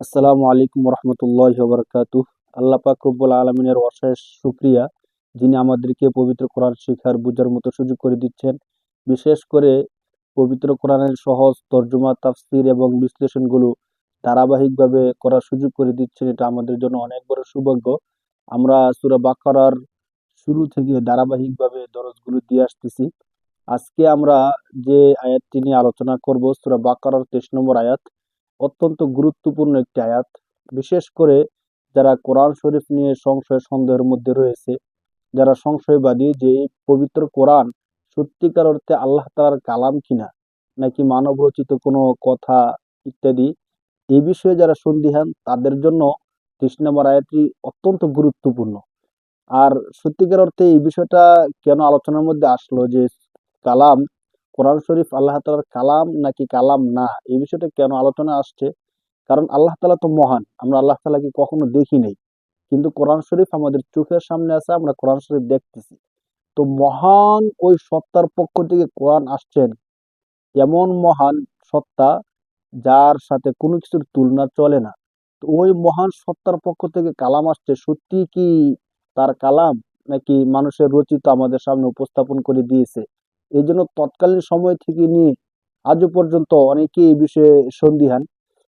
আসসালামু আলাইকুম রহমতুল্লাহি ওয়া বারাকাতুহ। আল্লাহ পাক রব্বুল আলামিনের অশেষ শুকরিয়া, যিনি আমাদেরকে পবিত্র কোরআন শিখার বুঝার মতো সুযোগ করে দিচ্ছেন। বিশেষ করে পবিত্র কোরআনের সহজ তর্জমা, তাফসীর এবং বিশ্লেষণগুলো ধারাবাহিকভাবে করার সুযোগ করে দিচ্ছেন। এটা আমাদের জন্য অনেক বড় সৌভাগ্য। আমরা সূরা বাকারার শুরু থেকে ধারাবাহিকভাবে দরজগুলো দিয়ে আসতেছি। আজকে আমরা যে আয়াতটি নিয়ে আলোচনা করব, সূরা বাকারার 23 নম্বর আয়াত। অত্যন্ত গুরুত্বপূর্ণ একটি আয়াত। বিশেষ করে যারা কোরআন শরীফ নিয়ে সংশয় সন্দেহের মধ্যে রয়েছে, যারা সংশয়বাদী যে এই পবিত্র কোরআন সত্যিকার অর্থে আল্লাহ তাআলার কালাম কিনা নাকি মানব রচিত কোনো কথা ইত্যাদি, এই বিষয়ে যারা সন্দিহান তাদের জন্য 30 নম্বর আয়াতটি অত্যন্ত গুরুত্বপূর্ণ। আর সত্যিকার অর্থে এই বিষয়টা কেন আলোচনার মধ্যে আসলো যে কালাম, কোরআন শরীফ আল্লাহ তাআলার কালাম নাকি কালাম না, এই বিষয়টা কেন আলোচনা আসছে? কারণ আল্লাহ তাআলা তো মহান, আমরা আল্লাহ তাআলাকে কখনো দেখি নাই, কিন্তু কোরআন শরীফ আমাদের চোখের সামনে আছে, আমরা কোরআন শরীফ দেখতেছি। তো মহান ওই সত্তার পক্ষ থেকে কোরআন আসছেন, এমন মহান সত্তা যার সাথে কোনো কিছুর তুলনা চলে না। তো ওই মহান সত্তার পক্ষ থেকে কালাম আসছে, সত্যি কি তার কালাম নাকি মানুষের রচিত আমাদের সামনে উপস্থাপন করে দিয়েছে? এই জন্য তৎকালীন সময় থেকে নিয়ে আজও পর্যন্ত অনেকেই এই বিষয়ে সন্দিহান।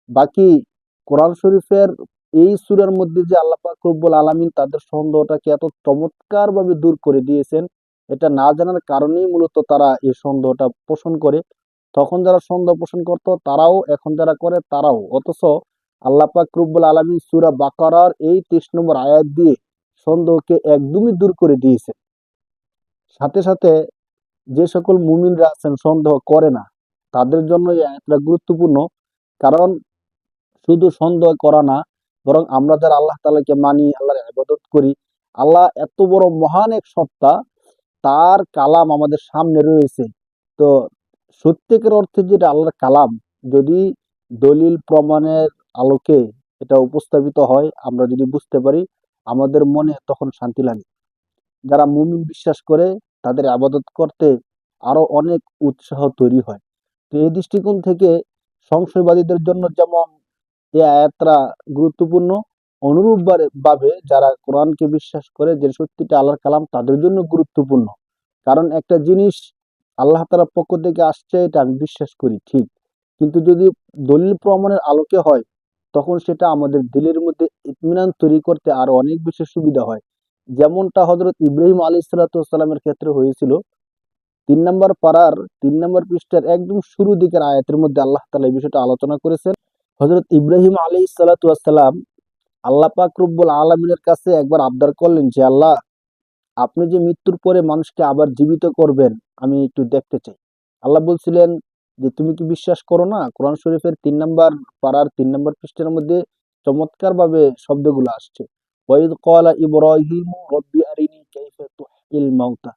বাকি কোরআন শরীফের এই সূরার মধ্যে যে আল্লাহ পাক রব্বুল আলামিন তাদের সন্দেহটাকে এত চমৎকার ভাবে দূর করে দিয়েছেন, এটা না জানার কারণেই মূলত তারা এই সন্দেহটা পোষণ করে। তখন যারা সন্দেহ পোষণ করতো তারাও, এখন যারা করে তারাও। অথচ আল্লাহ পাক রব্বুল আলামিন সূরা বাকারার এই 23 নম্বর আয়াত দিয়ে সন্দেহকে একদমই দূর করে দিয়েছে। সাথে সাথে যে সকল মুমিনরা আছেন সন্দেহ করে না, তাদের জন্য এই আয়াতটা গুরুত্বপূর্ণ। কারণ শুধু সন্দেহ করা না, বরং আমরা যারা আল্লাহ তাআলাকে মানি, আল্লাহর ইবাদত করি, আল্লাহ এত বড় মহান এক সত্তা, তার কালাম আমাদের সামনে রয়েছে। তো সত্যিকার অর্থে যেটা আল্লাহর কালাম, যদি দলিল প্রমাণের আলোকে এটা উপস্থাপিত হয়, আমরা যদি বুঝতে পারি, আমাদের মনে তখন শান্তি লাগে। যারা মুমিন বিশ্বাস করে তাদের আবাদত করতে আরো অনেক উৎসাহ তৈরি হয়। তো এই দৃষ্টিকোণ থেকে সংশয়বাদীদের জন্য যেমন এই আয়াতটা গুরুত্বপূর্ণ, অনুরূপ ভাবে যারা কোরআনকে বিশ্বাস করে যে সত্যিটা আল্লাহর কালাম, তাদের জন্য গুরুত্বপূর্ণ। কারণ একটা জিনিস আল্লাহ তাআলার পক্ষ থেকে আসছে, এটা আমি বিশ্বাস করি ঠিক, কিন্তু যদি দলিল প্রমাণের আলোকে হয়, তখন সেটা আমাদের দিলের মধ্যে ইতমিনান তৈরি করতে আরো অনেক বেশি সুবিধা হয়। যেমনটা হযরত ইব্রাহিম আলাইহিস সালামের ক্ষেত্রে হয়েছিল। 3 নম্বর পারার 3 নম্বর পৃষ্ঠার একদম শুরু দিকের আয়াতের মধ্যে আল্লাহ তাআলা এই বিষয়টা আলোচনা করেছেন। হযরত ইব্রাহিম আলাইহিস সালাম আল্লাহ পাক রব্বুল আলামিনের কাছে একবার আবদার করলেন যে, আল্লাহ, আপনি যে মৃত্যুর পরে মানুষকে আবার জীবিত করবেন, আমি একটু দেখতে চাই। আল্লাহ বলছিলেন যে, তুমি কি বিশ্বাস করো না? কোরআন শরীফের 3 নম্বর পারার 3 নম্বর পৃষ্ঠার মধ্যে চমৎকার ভাবে শব্দগুলো আসছে। ওয়াইদ ক্বালা ইব্রাহিমু রব্বি আরিনি কাইফা তুহয়িল মাউতা।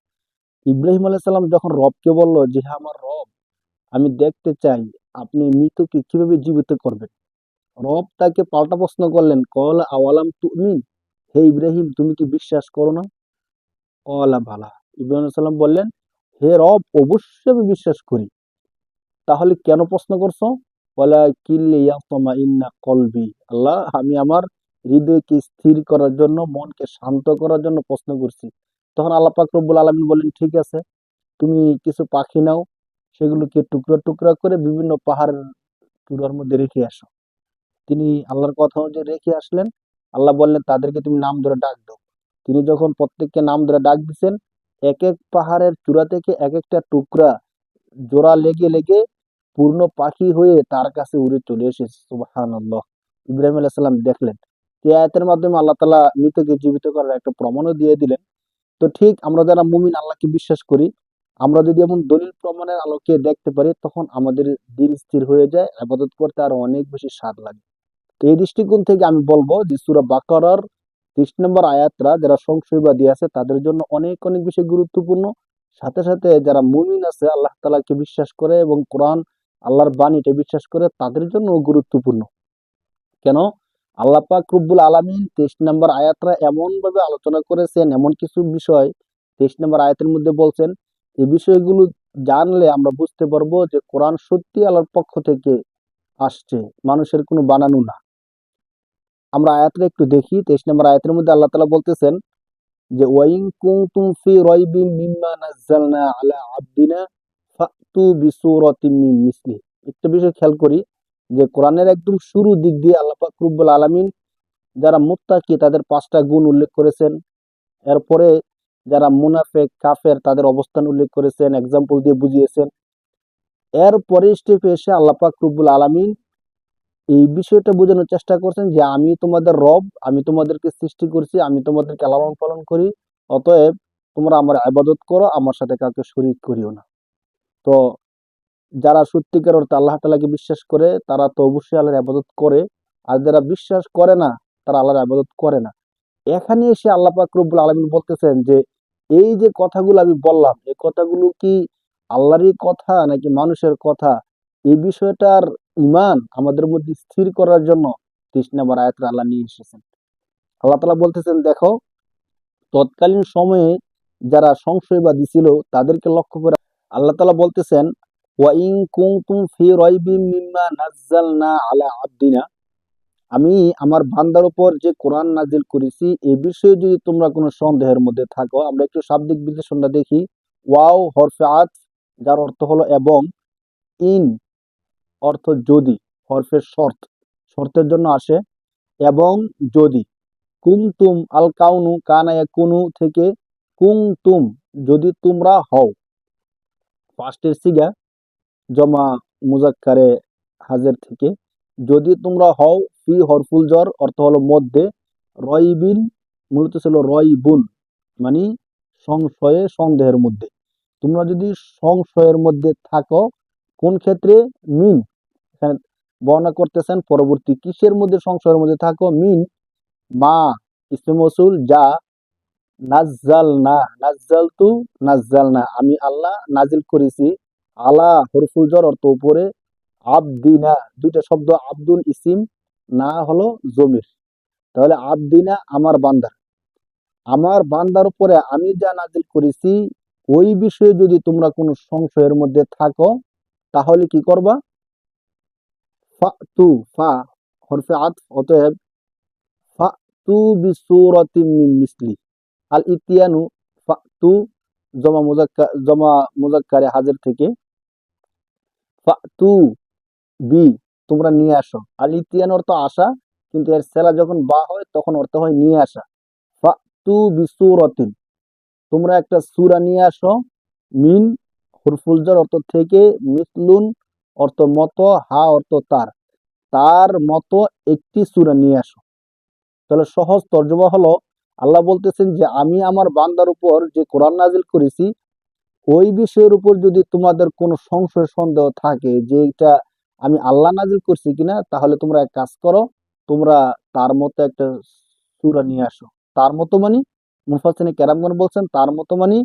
ইব্রাহিম আলাইহিস সালাম যখন রবকে বলল যে, হ্যাঁ আমার রব, আমি দেখতে চাই আপনি মৃতকে কিভাবে জীবিত করবেন। রব তাকে পাল্টা প্রশ্ন করলেন, ক্বালা আওয়ালাম তুমিন, হে ইব্রাহিম, তুমি কি বিশ্বাস করো না? ক্বালা বালা। ইব্রাহিম আলাইহিস সালাম বললেন, হে রব, অবশ্যই আমি বিশ্বাস করি। তাহলে কেন প্রশ্ন করছো? ওয়ালাকিন লিয়াতমাইন্না কলবি। আল্লাহ, আমি আমার হৃদয়কে স্থির করার জন্য, মনকে শান্ত করার জন্য প্রশ্ন করছি। তখন আল্লাহ পাক রব্বুল আলামিন বললেন, ঠিক আছে, তুমি কিছু পাখি নাও, সেগুলোকে টুকরা টুকরা করে বিভিন্ন পাহাড়ের চূড়ার মধ্যে রেখে আসো। তিনি আল্লাহর কথা অনুযায়ী রেখে আসলেন। আল্লাহ বললেন, তাদেরকে তুমি নাম ধরে ডাক দাও। তিনি যখন প্রত্যেককে নাম ধরে ডাক দিচ্ছেন, এক এক পাহাড়ের চূড়া থেকে এক একটা টুকরা জোড়া লেগে লেগে পূর্ণ পাখি হয়ে তার কাছে উড়ে চলে এসেছে। সুবহানাল্লাহ। ইব্রাহিম আলাইহিস সালাম দেখলেন। এই আয়াতের মাধ্যমে আল্লাহ তাআলা মৃতকে জীবিত করার একটা প্রমাণও দিয়ে দিলেন। তো ঠিক আমরা যারা মুমিন, আল্লাহকে বিশ্বাস করি, আমরা যদি এমন দলিল প্রমাণের আলোকে দেখতে পারি, তখন আমাদের দিল স্থির হয়ে যায়, ইবাদত করতে আরো অনেক বেশি স্বাদ লাগে। তো এই দৃষ্টিকোণ থেকে আমি বলবো যে সূরা বাকারার 30 নম্বর আয়াতটা যারা সংশয়বাদী আছে তাদের জন্য অনেক অনেক বেশি গুরুত্বপূর্ণ। সাথে সাথে যারা মুমিন আছে, আল্লাহ তাআলাকে বিশ্বাস করে এবং কোরআন আল্লাহর বাণীতে বিশ্বাস করে, তাদের জন্য গুরুত্বপূর্ণ। কেন? আল্লাহ পাক রব্বুল আলামিন 23 নম্বর আয়াতটা এমন ভাবে আলোচনা করেছেন, এমন কিছু বিষয় 23 নম্বর আয়াতের মধ্যে বলছেন, এই বিষয়গুলো জানলে আমরা বুঝতে পারবো যে কোরআন সত্যি আল্লাহর পক্ষ থেকে আসছে, মানুষের কোনো বানানো না। আমরা আয়াতটা একটু দেখি। 23 নম্বর আয়াতের মধ্যে আল্লাহ তাআলা বলতেছেন যে ওয়াইন কুনতুম ফি রাইবিম মিম্মা নাযালনা আলা আবদিনা ফাতু বিসূরাতিম মিন মিসলি। একটা বিষয় খেয়াল করি যে কোরআনের একদম শুরু দিক দিয়ে আল্লাহ পাক রব্বুল আলামিন যারা মুত্তাকি তাদের 5টা গুণ উল্লেখ করেছেন। এরপরে যারা মুনাফিক কাফের তাদের অবস্থান উল্লেখ করেছেন, এক্সাম্পল দিয়ে বুঝিয়েছেন। এরপরে স্টেপে এসে আল্লাহ পাক রব্বুল আলামিন এই বিষয়টা বোঝানোর চেষ্টা করছেন যে আমি তোমাদের রব, আমি তোমাদেরকে সৃষ্টি করছি, আমি তোমাদেরকে লালন পালন করি, অতএব তোমরা আমার ইবাদত করো, আমার সাথে কাউকে শরীক করিও না। তো যারা সত্যিকার অর্থে আল্লাহ তাআলাকে বিশ্বাস করে তারা তো অবশ্যই আল্লাহর ইবাদত করে, আর যারা বিশ্বাস করে না তারা আল্লাহর ইবাদত করে না। এখানে এসে আল্লাহ পাক রব্বুল আলামিন বলতেছেন যে এই যে কথাগুলো আমি বললাম এই কথাগুলো কি আল্লাহরই কথা নাকি মানুষের কথা, এই বিষয়টার ঈমান আমাদের মধ্যে স্থির করার জন্য 30 নম্বর আয়াতে আল্লাহ নিয়ে এসেছেন। আল্লাহ তাআলা বলতেছেন দেখো তৎকালীন সময়ে যারা সংশয়বাদী ছিল তাদেরকে লক্ষ্য করে আল্লাহ তাআলা বলতেছেন ওয়া ইন কুনতুম ফি রাইবিম মিম্মা নাযালনা আলা আবদিনা, আমি আমার বান্দার উপর যে কোরআন নাজিল করেছি এ বিষয়ে যদি তোমরা কোনো সন্দেহের মধ্যে থাকো। আমরা একটু শাব্দিক বিশ্লেষণটা দেখি। ওয়াও হরফে আতফ যার অর্থ হলো এবং, ইন অর্থ যদি, হরফে শর্ত শর্তের জন্য আসে, এবং যদি, কুনতুম আল কাউনু কানা ইয়াকুনু থেকে কুনতুম যদি তোমরা হও, পাস্টের সিগা জমা মুজাক্কারে হাজের থেকে যদি তোমরা হও, ফি হরফুল জর অর্থ হলো মধ্যে, রয়বিন মূলত ছিল রয়বুন মানে সংশয়ে সন্দেহের মধ্যে, তোমরা যদি সংশয়ের মধ্যে থাকো, কোন ক্ষেত্রে, মিন, এখানে বর্ণনা করতেছেন পরবর্তী কিসের মধ্যে সংশয়ের মধ্যে থাকো, মিন মা ইসমে মৌসুল যা, নাজ্জালনা নাজ্জালতু নাজ্জালনা আমি আল্লাহ নাজিল করেছি, আলা হরফুল জর অর্থ উপরে, আবদিনা দুইটা শব্দ, আব্দুল ইসিম, না হলো জমির, তাহলে আবদিনা আমার বান্দার উপরে আমি যা নাজিল করেছি ওই বিষয়ে যদি তোমরা কোনো সংশয়ের মধ্যে থাকো তাহলে কি করবা, ফাতু ফা হরফে আতফ অতএব ফাতু বিসূরাতিম মিন মিসলি, আল ইতিয়ানু ফাতু জমা মুজাক্কারে হাজির থেকে ফাতু বি তোমরা নিয়ে আসো, আল ইতিয়ান অর্থ আসা কিন্তু এর সেলা যখন বা হয় তখন অর্থ হয় নিয়ে আসা, ফাতু বিসূরাতিন তোমরা একটা সূরা নিয়ে আসো, মিন হুরফুল জার অর্থ থেকে, মিসলুন অর্থ মতো, হা অর্থ তার মতো একটি সূরা নিয়ে আসো। তাহলে সহজ তর্জমা হলো আল্লাহ বলতেছেন যে আমি আমার বান্দার উপর যে কোরআন নাজিল করেছি ওই বিষয়ের উপর যদি তোমাদের কোনো সংশয় সন্দেহ থাকে যে এটা আমি আল্লাহ নাজিল করছি কিনা, তাহলে তোমরা এক কাজ করো, তোমরা তার মতো একটা সূরা নিয়ে আসো। তার মতো মানে মুফাসসিরিনে কেরামগণ বলছেন তার মতো মানে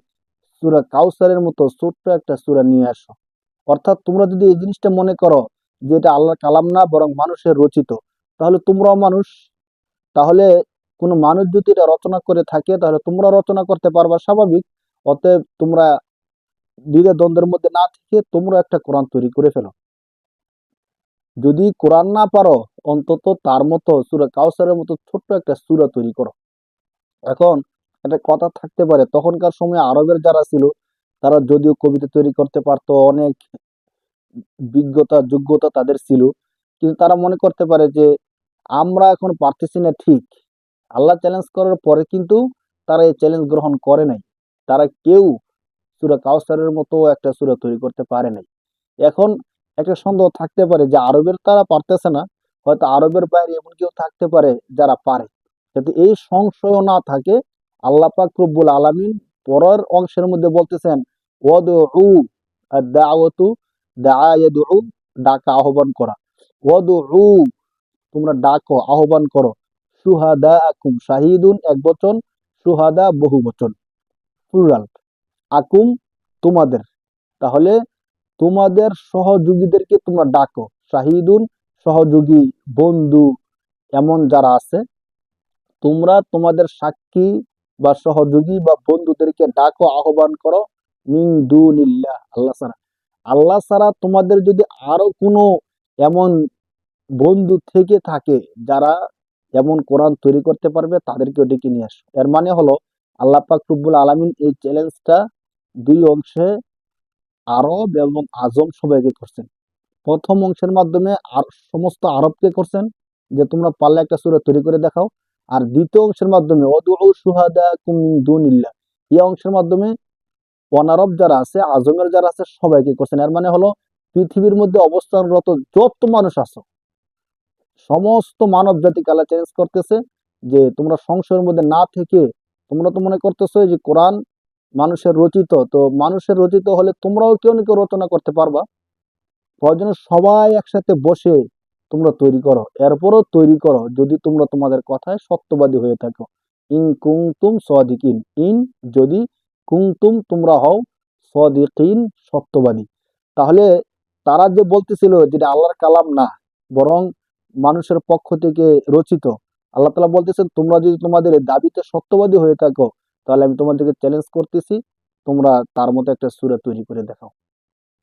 সূরা কাউসারের মতো ছোট্ট একটা সূরা নিয়ে আসো। অর্থাৎ তোমরা যদি এই জিনিসটা মনে করো যে এটা আল্লাহর কালাম না বরং মানুষের রচিত, তাহলে তোমরাও মানুষ, তাহলে কোনো মানুষ যদি এটা রচনা করে থাকে তাহলে তোমরা রচনা করতে পারবা স্বাভাবিক। অতএব তোমরা দ্বিধা দ্বন্দ্বের মধ্যে না থেকে তোমরা একটা কোরআন তৈরি করে ফেলো। যদি কোরআন না পারো অন্তত তার মতো সূরা কাউসারের মতো ছোট্ট একটা সূরা তৈরি করো। এখন একটা কথা থাকতে পারে তখনকার সময় আরবের যারা ছিল তারা যদিও কবিতা তৈরি করতে পারতো, অনেক যোগ্যতা তাদের ছিল, কিন্তু তারা মনে করতে পারে যে আমরা এখন পারতেছি না ঠিক। আল্লাহ চ্যালেঞ্জ করার পরে কিন্তু তারা এই চ্যালেঞ্জ গ্রহণ করে নাই। তারা কেউ সূরা কাউসারের মতো একটা সূরা তৈরি করতে পারে নাই। এখন একটা সন্দেহ থাকতে পারে যে আরবের তারা পারতেছে না, হয়তো আরবের বাইরে এমন কেউ থাকতে পারে যারা পারে। যাতে এই সংশয় না থাকে আল্লাহ পাক রব্বুল আলামিন পরের অংশের মধ্যে বলতেছেন ওয়াদউ আদ-দাওয়াতু দাআ ইয়াদউ ডাকা আহ্বান করা, ওয়াদউ তোমরা ডাকো আহ্বান করো, শুহাদাআকুম শাহিদুন এক বচন, শুহাদা বহু বচন প্লুরাল, আকুম তোমাদের, তাহলে তোমাদের সহযোগীদেরকে তোমরা ডাকো, শাহিদুন সহযোগী বন্ধু এমন যারা আছে তোমরা তোমাদের সাক্ষী বা সহযোগী বা বন্ধুদেরকে ডাকো আহ্বান করো, মিন দুনিল্লাহ আল্লাহ ছাড়া তোমাদের যদি আরো কোনো এমন বন্ধু থেকে থাকে যারা এমন কোরআন তৈরি করতে পারবে তাদেরকেও ডেকে নিয়ে আসো। এর মানে হলো আল্লাহ পাক রব্বুল আলামিন এই চ্যালেঞ্জটা দুই অংশে আরব এবং আজম সবাইকে করছেন। প্রথম অংশের মাধ্যমে আর সমস্ত আরবকে করছেন যে তোমরা পারলে একটা সূরা তৈরি করে দেখাও। আর দ্বিতীয় অংশের মাধ্যমে অদউ শুহাদাকুম মিন দুনিল্লাহ, এই অংশের মাধ্যমে অনারব যারা আছে, আজমের যারা আছে সবাইকে করছেন। এর মানে হলো পৃথিবীর মধ্যে অবস্থানরত যত মানুষ আছে সমস্ত মানব জাতিকে আল্লাহ চ্যালেঞ্জ করতেছে যে তোমরা সংশয়ের মধ্যে না থেকে, তোমরা তো মনে করতেছো যে কোরআন মানুষের রচিত, তো মানুষের রচিত হলে তোমরাও কেউ না কেউ রচনা করতে পারবা, প্রয়োজনে সবাই একসাথে বসে তোমরা তৈরি করো। এরপরও তৈরি করো যদি তোমরা তোমাদের কথায় সত্যবাদী হয়ে থাকো। ইন কুনতুম সাদিকিন, ইন যদি, কুনতুম তোমরা হও, সাদিকিন সত্যবাদী। তাহলে তারা যে বলতেছিল যেটা আল্লাহর কালাম না, বরং মানুষের পক্ষ থেকে রচিত, আল্লাহ তাআলা বলতেছেন তোমরা যদি তোমাদের এই দাবিতে সত্যবাদী হয়ে থাকো তাহলে আমি তোমাদেরকে চ্যালেঞ্জ করতেছি, তোমরা তার মতো একটা সূরা তৈরি করে দেখাও।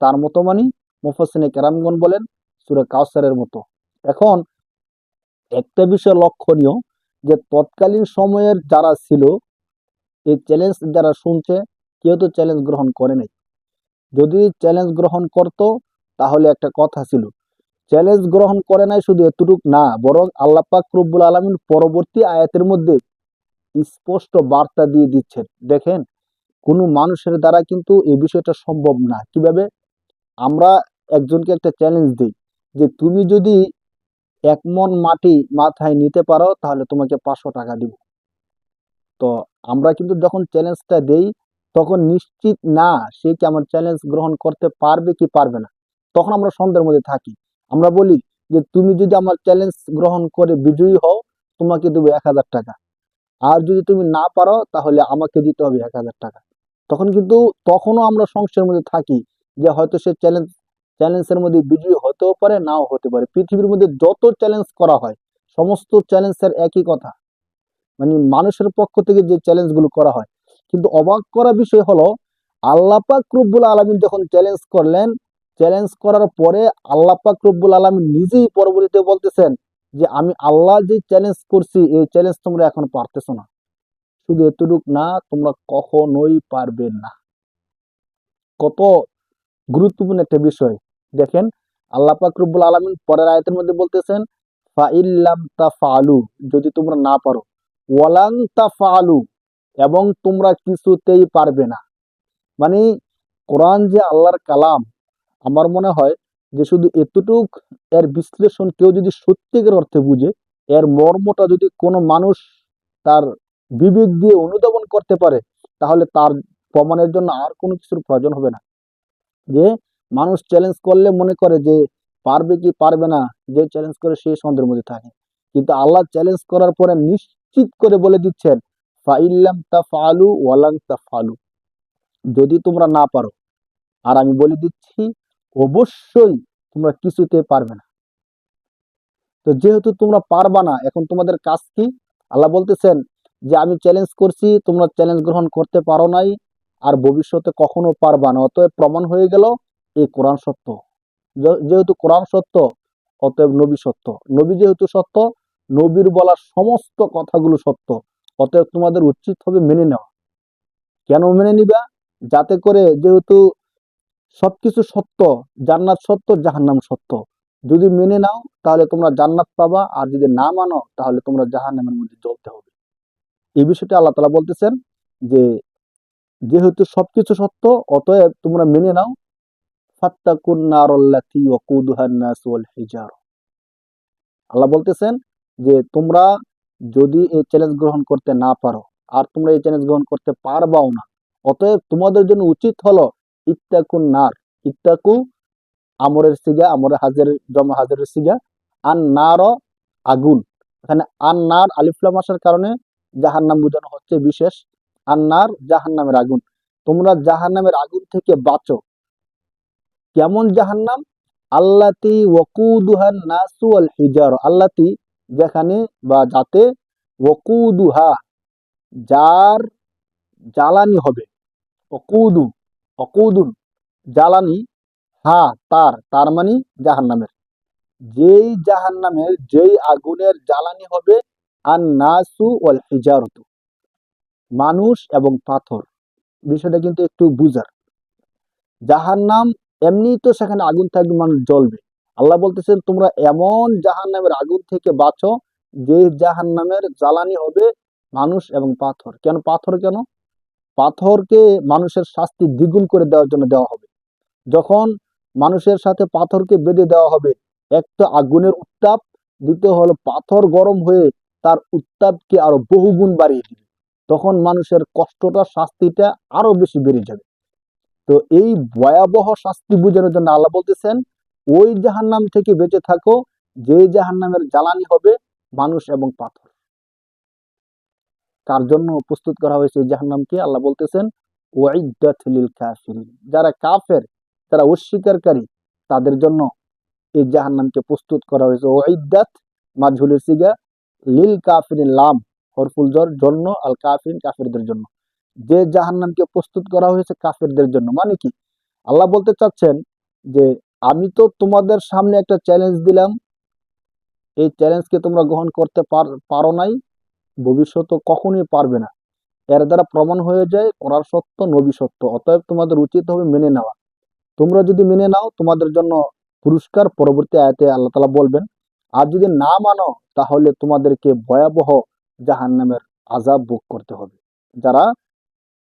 তার মতো মানে মুফাসসিরে কেরামগণ বলেন সূরা কাউসারের মতো। এখন একটা বিষয় লক্ষণীয় যে তৎকালীন সময়ের যারা ছিল, এই চ্যালেঞ্জ যারা শুনছে, কেউ তো চ্যালেঞ্জ গ্রহণ করে নাই। যদি চ্যালেঞ্জ গ্রহণ করত তাহলে একটা কথা ছিল, চ্যালেঞ্জ গ্রহণ করে নাই শুধু এতটুক না, বরং আল্লাহ পাক রব্বুল আলামিন পরবর্তী আয়াতের মধ্যে স্পষ্ট বার্তা দিয়ে দিচ্ছেন। দেখেন, কোনো মানুষের দ্বারা কিন্তু এই বিষয়টা সম্ভব না। কিভাবে? আমরা একজনকে একটা চ্যালেঞ্জ দিই যে তুমি যদি 1 মণ মাটি মাথায় নিতে পারো তাহলে তোমাকে 500 টাকা দিব। তো আমরা কিন্তু যখন চ্যালেঞ্জটা দেই তখন নিশ্চিত না সে কি আমার চ্যালেঞ্জ গ্রহণ করতে পারবে কি পারবে না, তখন আমরা সন্দেহের মধ্যে থাকি। আমরা বলি যে তুমি যদি আমার চ্যালেঞ্জ গ্রহণ করে বিজয়ী হও তোমাকে দেবো 1000 টাকা, আর যদি তুমি না পারো তাহলে আমাকে দিতে হবে 1000 টাকা। তখন কিন্তু তখনও আমরা সংশয়ের মধ্যে থাকি যে হয়তো সে চ্যালেঞ্জের মধ্যে বিজয়ী হতেও পারে, নাও হতে পারে। পৃথিবীর মধ্যে যত চ্যালেঞ্জ করা হয় সমস্ত চ্যালেঞ্জের একই কথা, মানে মানুষের পক্ষ থেকে যে চ্যালেঞ্জ গুলো করা হয়। কিন্তু অবাক করা বিষয় হলো আল্লাহ পাক রব্বুল আলামিন যখন চ্যালেঞ্জ করলেন, চ্যালেঞ্জ করার পরে আল্লাহ পাক রব্বুল আলামিন নিজেই পরবর্তীতে বলতেছেন যে আমি আল্লাহ যে চ্যালেঞ্জ করছি এই চ্যালেঞ্জ তোমরা এখন পারতেছো না। শুধু এতটুক না, তোমরা কখনোই পারবে না। কত গুরুত্বপূর্ণ একটা বিষয়। দেখেন, আল্লাহ পাক রব্বুল আলামিন পরের আয়াতের মধ্যে বলতেছেন ফাইল্লাম তাফআলু, যদি তোমরা না পারো, ওয়ালান তাফআলু, এবং তোমরা কিছুতেই পারবে না। মানে কোরআন যে আল্লাহর কালাম, আমার মনে হয় যে শুধু এতটুক এর বিশ্লেষণ কেউ যদি সত্যিকার অর্থে বুঝে, এর মর্মটা যদি কোনো মানুষ তার বিবেক দিয়ে অনুধাবন করতে পারে, তাহলে তার প্রমাণের জন্য আর কোনো কিছুর প্রয়োজন হবে না। যে মানুষ চ্যালেঞ্জ করলে মনে করে যে পারবে কি পারবে না, যে চ্যালেঞ্জ করে সেই সন্দেহের মধ্যে থাকে। কিন্তু আল্লাহ চ্যালেঞ্জ করার পরে নিশ্চিত করে বলে দিচ্ছেন ফাইল্লাম তাফআলু ওয়ালান তাফআলু, যদি তোমরা না পারো, আর আমি বলে দিচ্ছি অবশ্যই তোমরা কিছুতে পারবে না। তো যেহেতু তোমরা পারবা না, এখন তোমাদের কাজ কি? আল্লাহ বলতেছেন যে আমি চ্যালেঞ্জ করছি, তোমরা চ্যালেঞ্জ গ্রহণ করতে পারো নাই, আর ভবিষ্যতে কখনো পারবা না। অতএব প্রমাণ হয়ে গেল এই কোরআন সত্য। যেহেতু কোরআন সত্য, অতএব নবী সত্য। নবী যেহেতু সত্য, নবীর বলার সমস্ত কথাগুলো সত্য। অতএব তোমাদের উচিত হবে মেনে নেওয়া। কেন মেনে নিবা? যাতে করে, যেহেতু সবকিছু সত্য, জান্নাত সত্য, জাহান্নাম সত্য, যদি মেনে নাও তাহলে তোমরা জান্নাত পাবা, আর যদি না মানো তাহলে তোমরা জাহান্নামের মধ্যে জ্বলতে হবে। এই বিষয়টা আল্লাহ তাআলা বলতেছেন যে যেহেতু সবকিছু সত্য অতএব তোমরা মেনে নাও। ফাত্তাকুন নারাল্লাতী ওয়াকুদুহান নাস ওয়াল হিজারা, আল্লাহ বলতেছেন যে তোমরা যদি এই চ্যালেঞ্জ গ্রহণ করতে না পারো, আর তোমরা এই চ্যালেঞ্জ গ্রহণ করতে পারবাও না, অতএব তোমাদের জন্য উচিত হলো ইত্তাকুন নার। ইত্তাকু আমরের সিগা, আমরে হাজারের জমা হাজারের সিগা, আন নার আগুন। এখানে আন নার আলিফ লাম আসার কারণে জাহান্নাম বোঝানো হচ্ছে বিশেষ। আন নার জাহান্নামের আগুন, তোমরা জাহান্নামের আগুন থেকে বাঁচো। কেমন জাহান্নাম? আল্লাতি ওয়াকুদুহান নাসু ওয়াল হিজার, আল্লাতি যেখানে বা যাতে, ওয়াকুদুহা যার জ্বালানি হবে, অকুদু অকুদুন জ্বালানি, হা তার, তার মানে জাহান্নামের, যেই জাহান্নামের যেই আগুনের জ্বালানি হবে আন নাসু ওয়াল হিজারতু, মানুষ এবং পাথর। বিষয়টা কিন্তু একটু বুঝার। জাহান্নাম এমনি তো সেখানে আগুন থাকবে, মানুষ জ্বলবে। আল্লাহ বলতেছেন তোমরা এমন জাহান্নামের আগুন থেকে বাঁচো যে জাহান্নামের জ্বালানি হবে মানুষ এবং পাথর। কেন পাথর? কেন পাথরকে মানুষের শাস্তি দ্বিগুণ করে দেওয়ার জন্য দেওয়া হবে। যখন মানুষের সাথে পাথরকে বেঁধে দেওয়া হবে, এক তো আগুনের উত্তাপ, দ্বিতীয় হলো পাথর গরম হয়ে তার উত্তাপকে আরো বহুগুণ বাড়িয়ে দিবে। তখন মানুষের কষ্টটা, শাস্তিটা আরো বেশি বেড়ে যাবে। তো এই ভয়াবহ শাস্তি বোঝানোর জন্য আল্লাহ বলতেছেন ওই জাহান্নাম থেকে বেঁচে থাকো যে জাহান্নামের জ্বালানি হবে মানুষ এবং পাথর। কার জন্য প্রস্তুত করা হয়েছে এই জাহান্নামকে? আল্লাহ বলতেছেন উইদ্দাত লিল কাফিরিন, যারা কাফের, যারা অস্বীকারী, তাদের জন্য এই জাহান্নামকে প্রস্তুত করা হয়েছে। উইদ্দাত মাজহুলের সিগা, লিল কাফিরিন লাম হরফুল জর জন্য, আল কাফিরিন কাফেরদের জন্য। যে জাহান্নামকে প্রস্তুত করা হয়েছে কাফেরদের জন্য, মানে কি? আল্লাহ বলতে চাচ্ছেন যে আমি তো তোমাদের সামনে একটা চ্যালেঞ্জ দিলাম, এই চ্যালেঞ্জকে তোমরা গ্রহণ করতে পারো নাই, ভবিষ্যতে কখনোই পারবে না। এর দ্বারা প্রমাণ হয়ে যায় কোরআন সত্য, নবী সত্য। অতএব তোমাদের উচিত হবে মেনে নেওয়া। তোমরা যদি মেনে নাও তোমাদের জন্য পুরস্কার পরবর্তী আয়াতে আল্লাহ তাআলা বলবেন। আর যদি না মানো তাহলে তোমাদেরকে ভয়াবহ জাহান্নামের আযাব ভোগ করতে হবে। যারা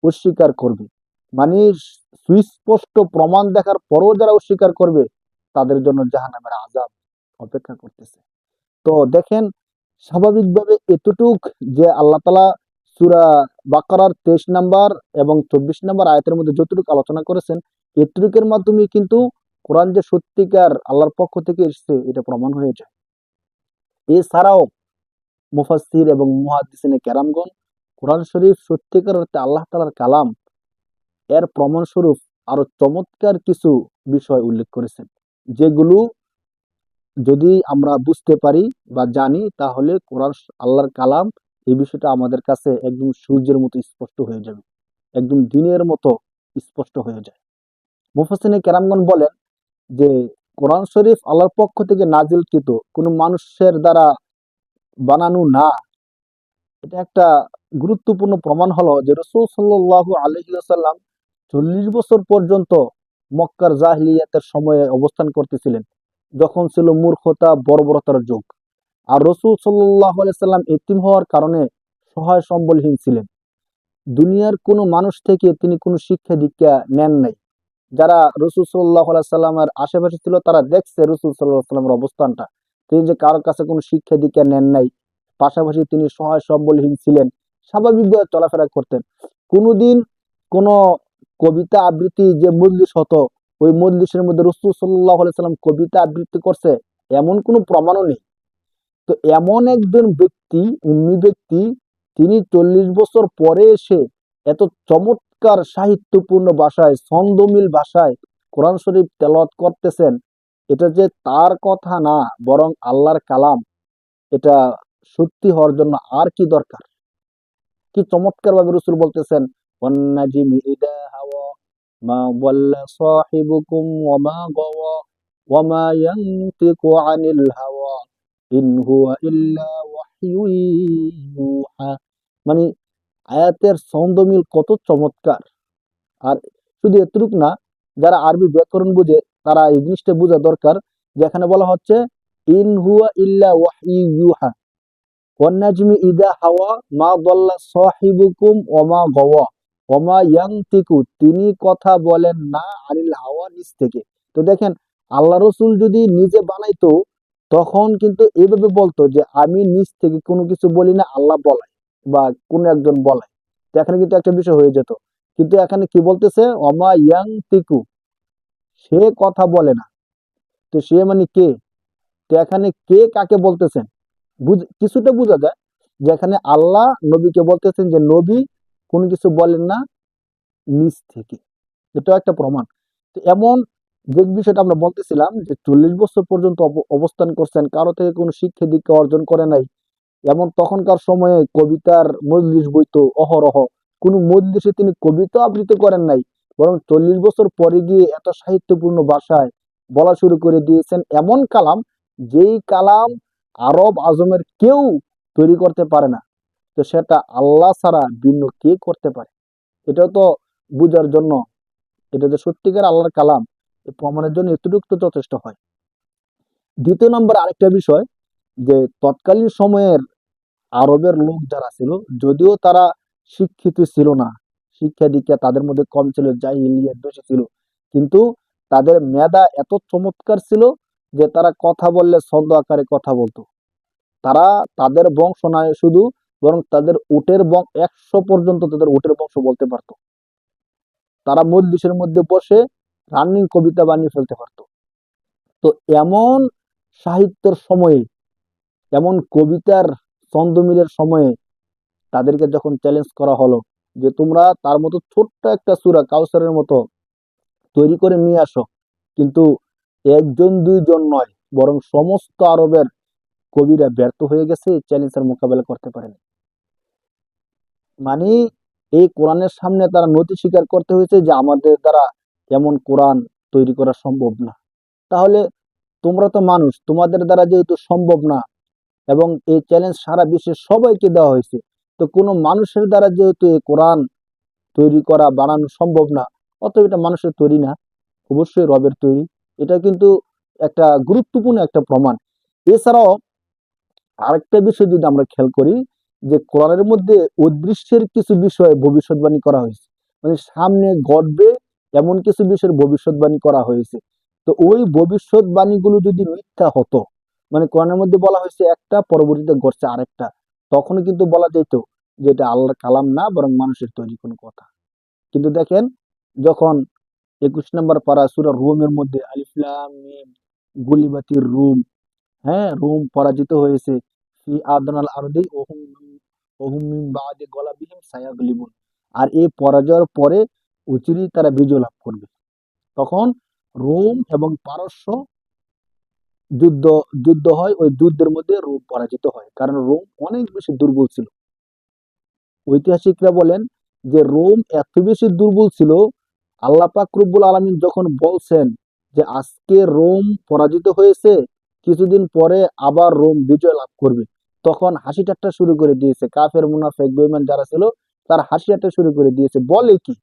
অস্বীকার করবে, মানে সুস্পষ্ট প্রমাণ দেখার পরও যারা অস্বীকার করবে তাদের জন্য জাহান্নামের আযাব অপেক্ষা করতেছে। তো দেখেন, স্বাভাবিকভাবে এতটুক যে আল্লাহ তাআলা সূরা বাকারার 23 নাম্বার এবং 24 নাম্বার আয়াতের মধ্যে যতটুকু আলোচনা করেছেন, এতটুকের মাধ্যমে কিন্তু কোরআন যে সত্যিকার আল্লাহর পক্ষ থেকে এসেছে এটা প্রমাণ হয়ে যায়। এছাড়াও মুফাসসির এবং মুহাদ্দিসিনে কেরামগণ কোরআন শরীফ সত্যিকার অর্থে আল্লাহ তাআলার কালাম এর প্রমাণস্বরূপ আরো চমৎকার কিছু বিষয় উল্লেখ করেছেন, যেগুলো যদি আমরা বুঝতে পারি বা জানি তাহলে কোরআন আল্লাহর কালাম, এই বিষয়টা আমাদের কাছে একদম সূর্যের মতো স্পষ্ট হয়ে যাবে, একদম দিনের মতো স্পষ্ট হয়ে যায়। মুফাসসিরিনে কেরামগণ বলেন যে কোরআন শরীফ আল্লাহর পক্ষ থেকে নাজিলকৃত, কোনো মানুষের দ্বারা বানানো না। এটা একটা গুরুত্বপূর্ণ প্রমাণ হলো যে রাসূল সাল্লাল্লাহু আলাইহি ওয়াসাল্লাম 40 বছর পর্যন্ত মক্কার জাহিলিয়াতের সময়ে অবস্থান করতেছিলেন, যখন ছিল মূর্খতা, বর্বরতার যুগ। আর রাসূল সাল্লাল্লাহু আলাইহি সাল্লাম এতিম হওয়ার কারণে সহায় সম্বলহীন ছিলেন। দুনিয়ার কোনো মানুষ থেকে তিনি কোনো শিক্ষা দীক্ষা নেন নাই। যারা রাসূল সাল্লাল্লাহু আলাইহি সাল্লামের আশেপাশে ছিল তারা দেখছে রাসূল সাল্লাল্লাহু আলাইহি সাল্লামের অবস্থানটা। তিনি যে কারোর কাছে কোনো শিক্ষা দীক্ষা নেন নাই, পাশাপাশি তিনি সহায় সম্বলহীন ছিলেন, স্বাভাবিকভাবে চলাফেরা করতেন। কোনোদিন কোনো কবিতা আবৃত্তি যে মজলিস হতো, ওই মজলিসের মধ্যে রাসূল সাল্লাল্লাহু আলাইহি সাল্লাম কবিতা আবৃত্তি করছে এমন কোনো প্রমাণও নেই। তো এমন একজন ব্যক্তি, উম্মি ব্যক্তি, তিনি 40 বছর পরে এসে এত চমৎকার সাহিত্যপূর্ণ ভাষায়, ছন্দমিল ভাষায় কোরআন শরীফ তেলাওয়াত করতেছেন, এটা যে তার কথা না বরং আল্লাহর কালাম, এটা সত্যি হওয়ার জন্য আর কি দরকার? কি চমৎকার ভাবে রাসূল বলতেছেন ওয়ান্নাজিমি ইদা হাওয়া মা দাল্লা সাহিবুকুম ওয়া মা গাওয়া ওয়া মা ইয়ানতিকু আনিল হাওয়া ইন হুয়া ইল্লা ওয়াহয়ুন ইউহা। মানে আয়াতের ছন্দমিল কত চমৎকার! আর শুধু এতটুক না, যারা আরবি ব্যাকরণ বুঝে তারা এই জিনিসটা বোঝা দরকার যে এখানে বলা হচ্ছে ইন হুয়া ইল্লা ওয়াহয়ুন ইউহা, ওয়ান্নাজমি ইদা হাওয়া মা দাল্লা সাহিবুকুম ওয়া মা গাওয়া ওয়া মা ইয়ানতিকু, তিনি কথা বলেন না আনিল হাওয়া, নিজ থেকে। তো দেখেন, আল্লাহ রাসূল যদি নিজে বানাইতো তখন কিন্তু এইভাবে বলতো যে আমি নিজ থেকে কোনো কিছু বলি না, আল্লাহ বলায় বা কোন একজন বলায়। তো এখানে কিন্তু একটা বিষয় হয়ে যেত। কিন্তু এখানে কি বলতেছে ওয়া মা ইয়ানতিকু, সে কথা বলে না। তো সে মানে কে? তো এখানে কে কাকে বলতেছেন কিছুটা বোঝা যায়, যেখানে আল্লাহ নবীকে বলতেছেন যে নবী কোনো কিছু বলেন না নিজ থেকে। এটাও একটা প্রমাণ। তো এমন যে বিষয়টা আমরা বলতেছিলাম যে 40 বছর পর্যন্ত অবস্থান করছেন, কারো থেকে কোনো শিক্ষা দীক্ষা অর্জন করে নাই। এমন তখনকার সময়ে কবিতার মজলিস বইতো অহরহ, কোনো মজলিসে তিনি কবিতা আবৃত্তি করেন নাই, বরং 40 বছর পরে গিয়ে এত সাহিত্যপূর্ণ ভাষায় বলা শুরু করে দিয়েছেন এমন কালাম, যেই কালাম আরব আজমের কেউ তৈরি করতে পারে না, তো সেটা আল্লাহ ছাড়া ভিন্ন কে করতে পারে? এটাও তো বুঝার জন্য, এটা যে সত্যিকার আল্লাহর কালাম, এই প্রমাণের জন্য এতটুকু তো যথেষ্ট হয়। দ্বিতীয় নম্বর আরেকটা বিষয়, যে তৎকালীন সময়ের আরবের লোক যারা ছিল, যদিও তারা শিক্ষিত ছিল না, শিক্ষা দীক্ষা তাদের মধ্যে কম ছিল, জাহিলিয়াত বেশি ছিল, কিন্তু তাদের মেধা এত চমৎকার ছিল যে তারা কথা বললে ছন্দ আকারে কথা বলতো। তারা তাদের বংশ নয় শুধু, বরং তাদের উটের বংশ 100 পর্যন্ত তাদের উটের বংশ বলতে পারতো। তারা মজলিসের মধ্যে বসে রানিং কবিতা বানিয়ে ফেলতে পারতো। তো এমন সাহিত্যের সময়ে, এমন কবিতার ছন্দ মিলের সময়ে তাদেরকে যখন চ্যালেঞ্জ করা হলো যে তোমরা তার মতো ছোট্ট একটা সূরা কাউসারের মতো তৈরি করে নিয়ে আসো, কিন্তু একজন দুইজন নয়, বরং সমস্ত আরবের কবিরা ব্যর্থ হয়ে গেছে, এই চ্যালেঞ্জের মোকাবেলা করতে পারেনি। মানে এই কোরআনের সামনে তারা নতি স্বীকার করতে হয়েছে যে আমাদের দ্বারা এমন কোরআন তৈরি করা সম্ভব না। তাহলে তোমরা তো মানুষ, তোমাদের দ্বারা যেহেতু সম্ভব না, এবং এই চ্যালেঞ্জ সারা বিশ্বের সবাইকে দেওয়া হয়েছে, তো কোনো মানুষের দ্বারা যেহেতু এই কোরআন তৈরি করা বানানো সম্ভব না, অতএব এটা মানুষের তৈরি না, অবশ্যই রবের তৈরি। এটা কিন্তু একটা গুরুত্বপূর্ণ একটা প্রমাণ। এছাড়াও আরেকটা বিষয় যদি আমরা খেয়াল করি, যে কোরআনের মধ্যে অদৃশ্যের কিছু বিষয়ে ভবিষ্যৎবাণী করা হয়েছে, মানে সামনে ঘটবে এমন কিছু বিষয়ের ভবিষ্যৎবাণী করা হয়েছে। তো ওই ভবিষ্যৎবাণীগুলো যদি মিথ্যা হতো, মানে কোরআনের মধ্যে বলা হয়েছে একটা, পরবর্তীতে ঘটছে আরেকটা, তখনও কিন্তু বলা যেত যে এটা আল্লাহর কালাম না, বরং মানুষের তৈরি কোনো কথা। কিন্তু দেখেন, যখন 21 নম্বর পারা সূরা রুমের মধ্যে আলিফ লাম মিম গুলিবাতির রুম, হ্যাঁ, রোম পরাজিত হয়েছে, ফি আদনাল আরদি ওহুম মিন বাদি গলাবিহিম সায়াগলিবুন, আর এই পরাজয়ের পরে অচিরেই তারা বিজয় লাভ করবে। তখন রোম এবং পারস্য যুদ্ধ যুদ্ধ হয়, ওই যুদ্ধের মধ্যে রোম পরাজিত হয়, কারণ রোম অনেক বেশি দুর্বল ছিল। ঐতিহাসিকরা বলেন যে রোম এত বেশি দুর্বল ছিল, আল্লাহ পাক রব্বুল আলামিন যখন বলছেন যে আজকে রোম পরাজিত হয়েছে, কিছুদিন পরে আবার রোম বিজয় লাভ করবে, তখন হাসি ঠাট্টা শুরু করে দিয়েছে, কাফের মুনাফিক বেঈমান যারা ছিল তারা হাসি ঠাট্টা শুরু করে দিয়েছে, বলে কি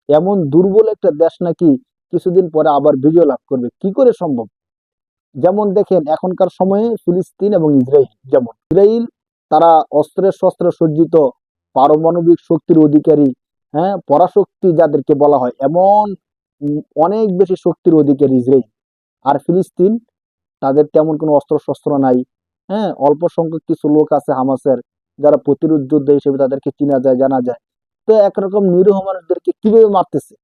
এমন দুর্বল একটা দেশ নাকি কিছুদিন পরে আবার বিজয় লাভ করবে, কি করে সম্ভব? যেমন দেখেন এখনকার সময়ে ফিলিস্তিন এবং ইসরায়েল, যেমন ইসরায়েল, তারা অস্ত্রে শস্ত্রে সজ্জিত, পারমাণবিক শক্তির অধিকারী, হ্যাঁ, পরাশক্তি যাদেরকে বলা হয়, এমন অনেক বেশি শক্তির অধিকারী ইসরায়েল। আর ফিলিস্তিন, তাদের তেমন কোনো অস্ত্র শস্ত্র নাই, হ্যাঁ, অল্প সংখ্যক কিছু লোক আছে হামাসের, যারা প্রতিরোধ যোদ্ধা হিসেবে তাদেরকে চিনা যায় জানা যায়। তো একরকম নিরীহ মানুষদেরকে কিভাবে মারতেছে।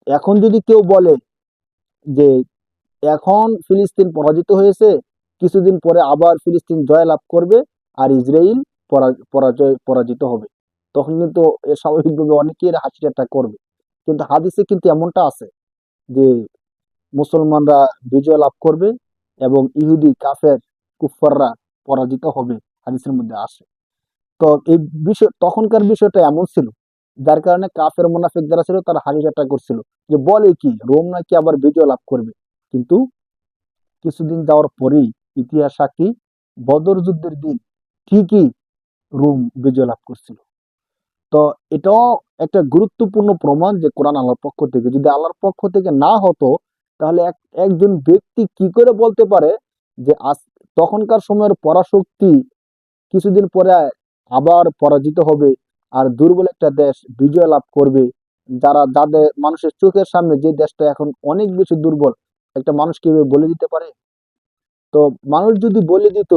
এখন যদি কেউ বলে যে এখন ফিলিস্তিন পরাজিত হয়েছে, কিছুদিন পরে আবার ফিলিস্তিন জয়লাভ করবে, আর ইসরায়েল পরাজিত হবে, তখন কিন্তু স্বাভাবিকভাবে অনেকেই হাসি ঠাট্টা করবে। কিন্তু হাদিসে কিন্তু এমনটা আছে যে মুসলমানরা বিজয় লাভ করবে এবং ইহুদি কাফের কুফাররা পরাজিত হবে, হাদিসের মধ্যে আসে। তো এই বিষয়, তখনকার বিষয়টা এমন ছিল, যার কারণে কাফের মুনাফিক যারা ছিল তারা হাসি ঠাট্টা করছিল যে বলে কি রোম নাকি আবার বিজয় লাভ করবে। কিন্তু কিছুদিন যাওয়ার পরেই ইতিহাস সাক্ষী, বদর যুদ্ধের দিন ঠিকই রোম বিজয় লাভ করছিল। তো এটাও একটা গুরুত্বপূর্ণ প্রমাণ যে কোরআন আল্লাহর পক্ষ থেকে, যদি আল্লাহর পক্ষ থেকে না হতো, তাহলে একজন ব্যক্তি কি করে বলতে পারে যে আজ তখনকার সময়ের পরাশক্তি কিছুদিন পরে আবার পরাজিত হবে, আর দুর্বল একটা দেশ বিজয় লাভ করবে, যাদের মানুষের চোখের সামনে যে দেশটা এখন অনেক বেশি দুর্বল, একটা মানুষ কিভাবে বলে দিতে পারে? তো মানুষ যদি বলে দিত,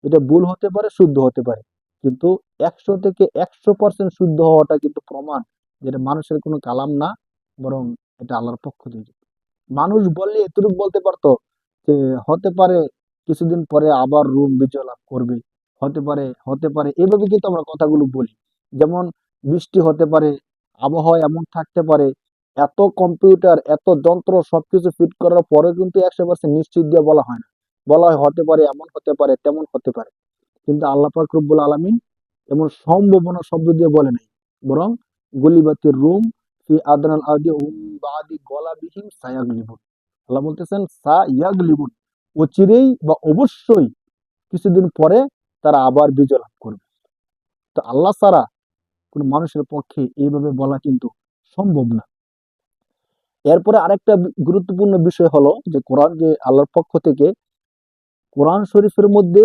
এটা ভুল হতে পারে, শুদ্ধ হতে পারে, কিন্তু 100 থেকে 100% শুদ্ধ হওয়াটা কিন্তু প্রমাণ যেটা মানুষের কোনো কালাম না, বরং এটা আল্লাহর পক্ষ থেকে। মানুষ বললে এতটুকু বলতে পারতো যে হতে পারে কিছুদিন পরে আবার রোম বিজয় লাভ করবে, হতে পারে এভাবে কিন্তু আমরা কথাগুলো বলি। যেমন বৃষ্টি হতে পারে, আবহাওয়া এমন থাকতে পারে, এত কম্পিউটার এত যন্ত্র সবকিছু ফিট করার পরে কিন্তু 100% নিশ্চিত দিয়ে বলা হয় না, বলা হয় হতে পারে, এমন হতে পারে, তেমন হতে পারে। কিন্তু আল্লাহ পাক রব্বুল আলামিন এমন সম্ভাবনা শব্দ দিয়ে বলে নাই, বরং গুলিবাতির রুম ফি আদনাল আরদি হুম বাদি গলাবিহিম সায়াগলিবুন, আল্লাহ বলতেছেন সায়াগলিবুন, অচিরেই বা অবশ্যই কিছুদিন পরে তারা আবার বিজয় লাভ করবে। তো আল্লাহ ছাড়া কোনো মানুষের পক্ষে এইভাবে বলা কিন্তু সম্ভব না। এরপরে আরেকটা গুরুত্বপূর্ণ বিষয় হলো যে কোরআন যে আল্লাহর পক্ষ থেকে কোরআন শরীফের মধ্যে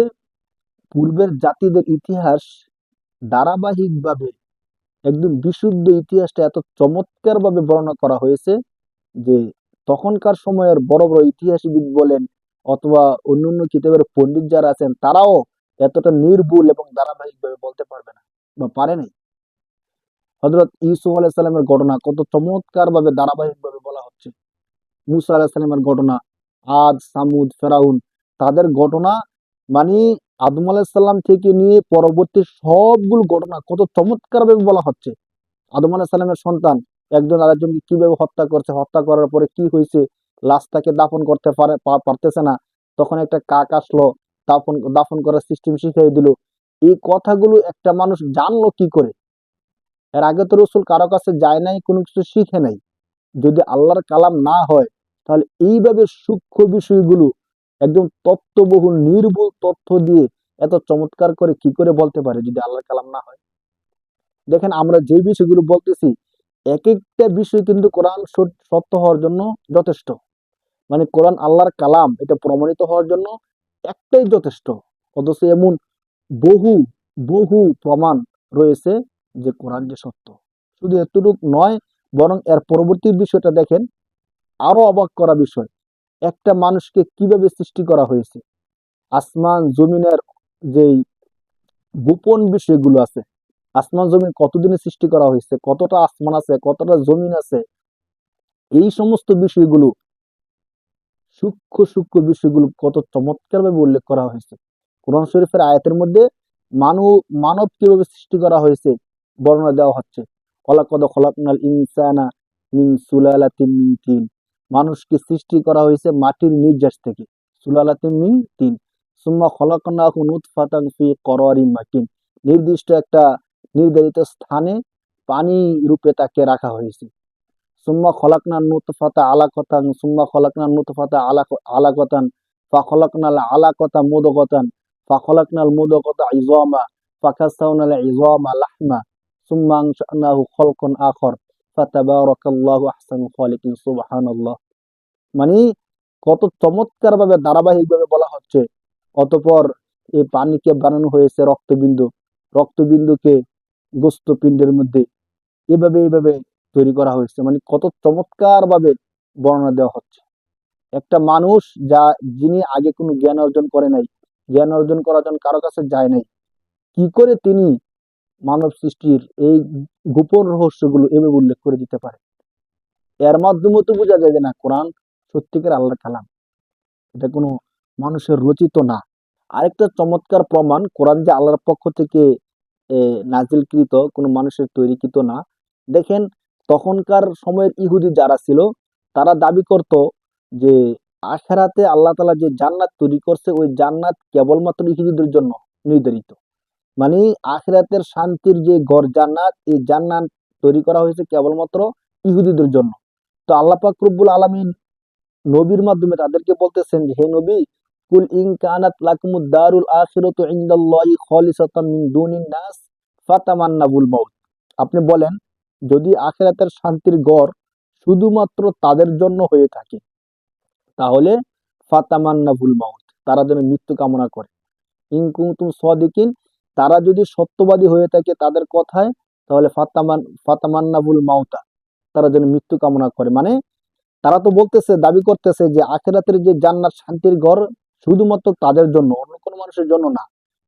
পূর্বের জাতিদের ইতিহাস ধারাবাহিকভাবে একদম বিশুদ্ধ ইতিহাসটা এত চমৎকার ভাবে বর্ণনা করা হয়েছে যে তখনকার সময়ের বড় বড় ইতিহাসবিদ বলেন অথবা অন্যান্য কিতাবের পণ্ডিত যারা আছেন তারাও এতটা নির্ভুল এবং ধারাবাহিক ভাবে বলতে পারবে না বা পারে নাই। হযরত ইউসুফ আলাইহিস সালামের ঘটনা কত চমৎকার ভাবে ধারাবাহিক ভাবে বলা হচ্ছে। মুসা আলাইহিস সালামের ঘটনা, আদ, সামুদ, ফেরাউন, তাদের ঘটনা, মানে আদম আলাইহিস সালাম থেকে নিয়ে পরবর্তী সবগুলো ঘটনা কত চমৎকার ভাবে বলা হচ্ছে। আদম আলাইহিস সালামের সন্তান একজন আরেকজনকে কিভাবে হত্যা করছে, হত্যা করার পরে কি হয়েছে, লাশটাকে দাফন করতে পারতেছে না, তখন একটা কাক আসলো, দাফন দাফন করার সিস্টেম শিখিয়ে দিল। এই কথাগুলো একটা মানুষ জানলো কি করে? এর আগে তো রসুল কারো কাছে যায় নাই, কোনো কিছু শিখে নাই। যদি আল্লাহর কালাম না হয় তাহলে এইভাবে সূক্ষ্ম বিষয়গুলো একদম তথ্যবহুল নির্ভুল তথ্য দিয়ে এত চমৎকার করে কি করে বলতে পারে যদি আল্লাহর কালাম না হয়? দেখেন আমরা যে বিষয়গুলো বলতেছি এক একটা বিষয় কিন্তু কোরআন সত্য হওয়ার জন্য যথেষ্ট। মানে কোরআন আল্লাহর কালাম এটা প্রমাণিত হওয়ার জন্য একটাই যথেষ্ট। অথচ এমন বহু বহু প্রমাণ রয়েছে যে কোরআন যে সত্য। শুধু এতটুকু নয়, বরং এর পরবর্তী বিষয়টা দেখেন, আরো অবাক করা বিষয়। একটা মানুষকে কিভাবে সৃষ্টি করা হয়েছে, আসমান জমিনের যেই গোপন বিষয়গুলো আছে, আসমান জমিন কতদিনে সৃষ্টি করা হয়েছে, কতটা আসমান আছে, কতটা জমিন আছে, এই সমস্ত বিষয়গুলো সূক্ষ্ম সূক্ষ্ম বিষয়গুলো কত চমৎকার ভাবে উল্লেখ করা হয়েছে কোরআন শরীফের আয়াতের মধ্যে। মানব মানব কিভাবে সৃষ্টি করা হয়েছে বর্ণনা দেওয়া হচ্ছে। ওয়ালাকাদ খলাকনাল ইনসানা মিন সুলালাতিন মিন তিন, মানুষকে সৃষ্টি করা হয়েছে মাটির নির্যাস থেকে, সুলালাতিন মিন তিন। সুম্মা খলাকনাহু নুতফাতান ফি করারিন মাকিন, নির্দিষ্ট একটা নির্ধারিত স্থানে পানি রূপে তাকে রাখা হয়েছে। সুম্মা খলাকনা নুতফাতা আলাকাতান, সুম্মা খলাকনা নুতফাতা আলাকাতান, ফাখলাকনাল আলাকাতা মুদগাতান, ফাখলাকনাল মুদগাতা ইযামা, ফাকাসাউনাল ইযামা লাহমা, সুম্মা আনশানাহু খালকান আখর, ফাতাবারাকাল্লাহু আহসানুল খালিকিন। সুবহানাল্লাহ। মানে কত চমৎকার ভাবে ধারাবাহিক ভাবে বলা হচ্ছে। অতঃপর এই পানিকে বানানো হয়েছে রক্তবিন্দু, রক্তবিন্দুকে গোস্তপিণ্ডের মধ্যে এভাবে এইভাবে তৈরি করা হয়েছে। মানে কত চমৎকার ভাবে বর্ণনা দেওয়া হচ্ছে। একটা মানুষ যিনি আগে কোনো জ্ঞান অর্জন করে নাই, জ্ঞান অর্জন করার জন্য কারো কাছে যায় নাই, কি করে তিনি মানব সৃষ্টির এই গোপন রহস্যগুলো এভাবে উল্লেখ করে দিতে পারে? এর মাধ্যমে তো বোঝা যায় যে না, কোরআন সত্যিকার আল্লাহর কালাম, এটা কোনো মানুষের রচিত না। আরেকটা চমৎকার প্রমাণ কোরআন যে আল্লাহর পক্ষ থেকে নাজিলকৃত, কোনো মানুষের তৈরিকৃত না। দেখেন তখনকার সময়ের ইহুদি যারা ছিল তারা দাবি করত যে আখেরাতে আল্লাহ তাআলা যে জান্নাত তৈরি করছে ওই জান্নাত কেবলমাত্র ইহুদিদের জন্য নির্ধারিত। মানে আখিরাতের শান্তির যে ঘর জান্নাত, এই জান্নাত তৈরি করা হয়েছে কেবলমাত্র ইহুদিদের জন্য। তো আল্লাহ পাক রব্বুল আলামিন নবীর মাধ্যমে তাদেরকে বলতেছেন যে হে নবী, কুল ইন কানাত লাকুমুদ দারুল আখিরাতু ইনদাল্লাহি খালিসাতাম মিন দুনিন নাস ফাতামান্নাবুল মাউত, আপনি বলেন যদি আখিরাতের শান্তির ঘর শুধুমাত্র তাদের জন্য হয়ে থাকে তাহলে ফাতামান্নাবুল মাউত, তারা যেন মৃত্যু কামনা করে। ইন কুনতুম সাদিকিন, তারা যদি সত্যবাদী হয়ে থাকে তাদের কথায়, তাহলে ফাতামান্নাবুল মাউতা, তারা যেন মৃত্যু কামনা করে। মানে তারা তো বলতেছে, দাবি করতেছে যে আখিরাতের যে জান্নাত শান্তির ঘর শুধুমাত্র তাদের জন্য, অন্য কোনো মানুষের জন্য না।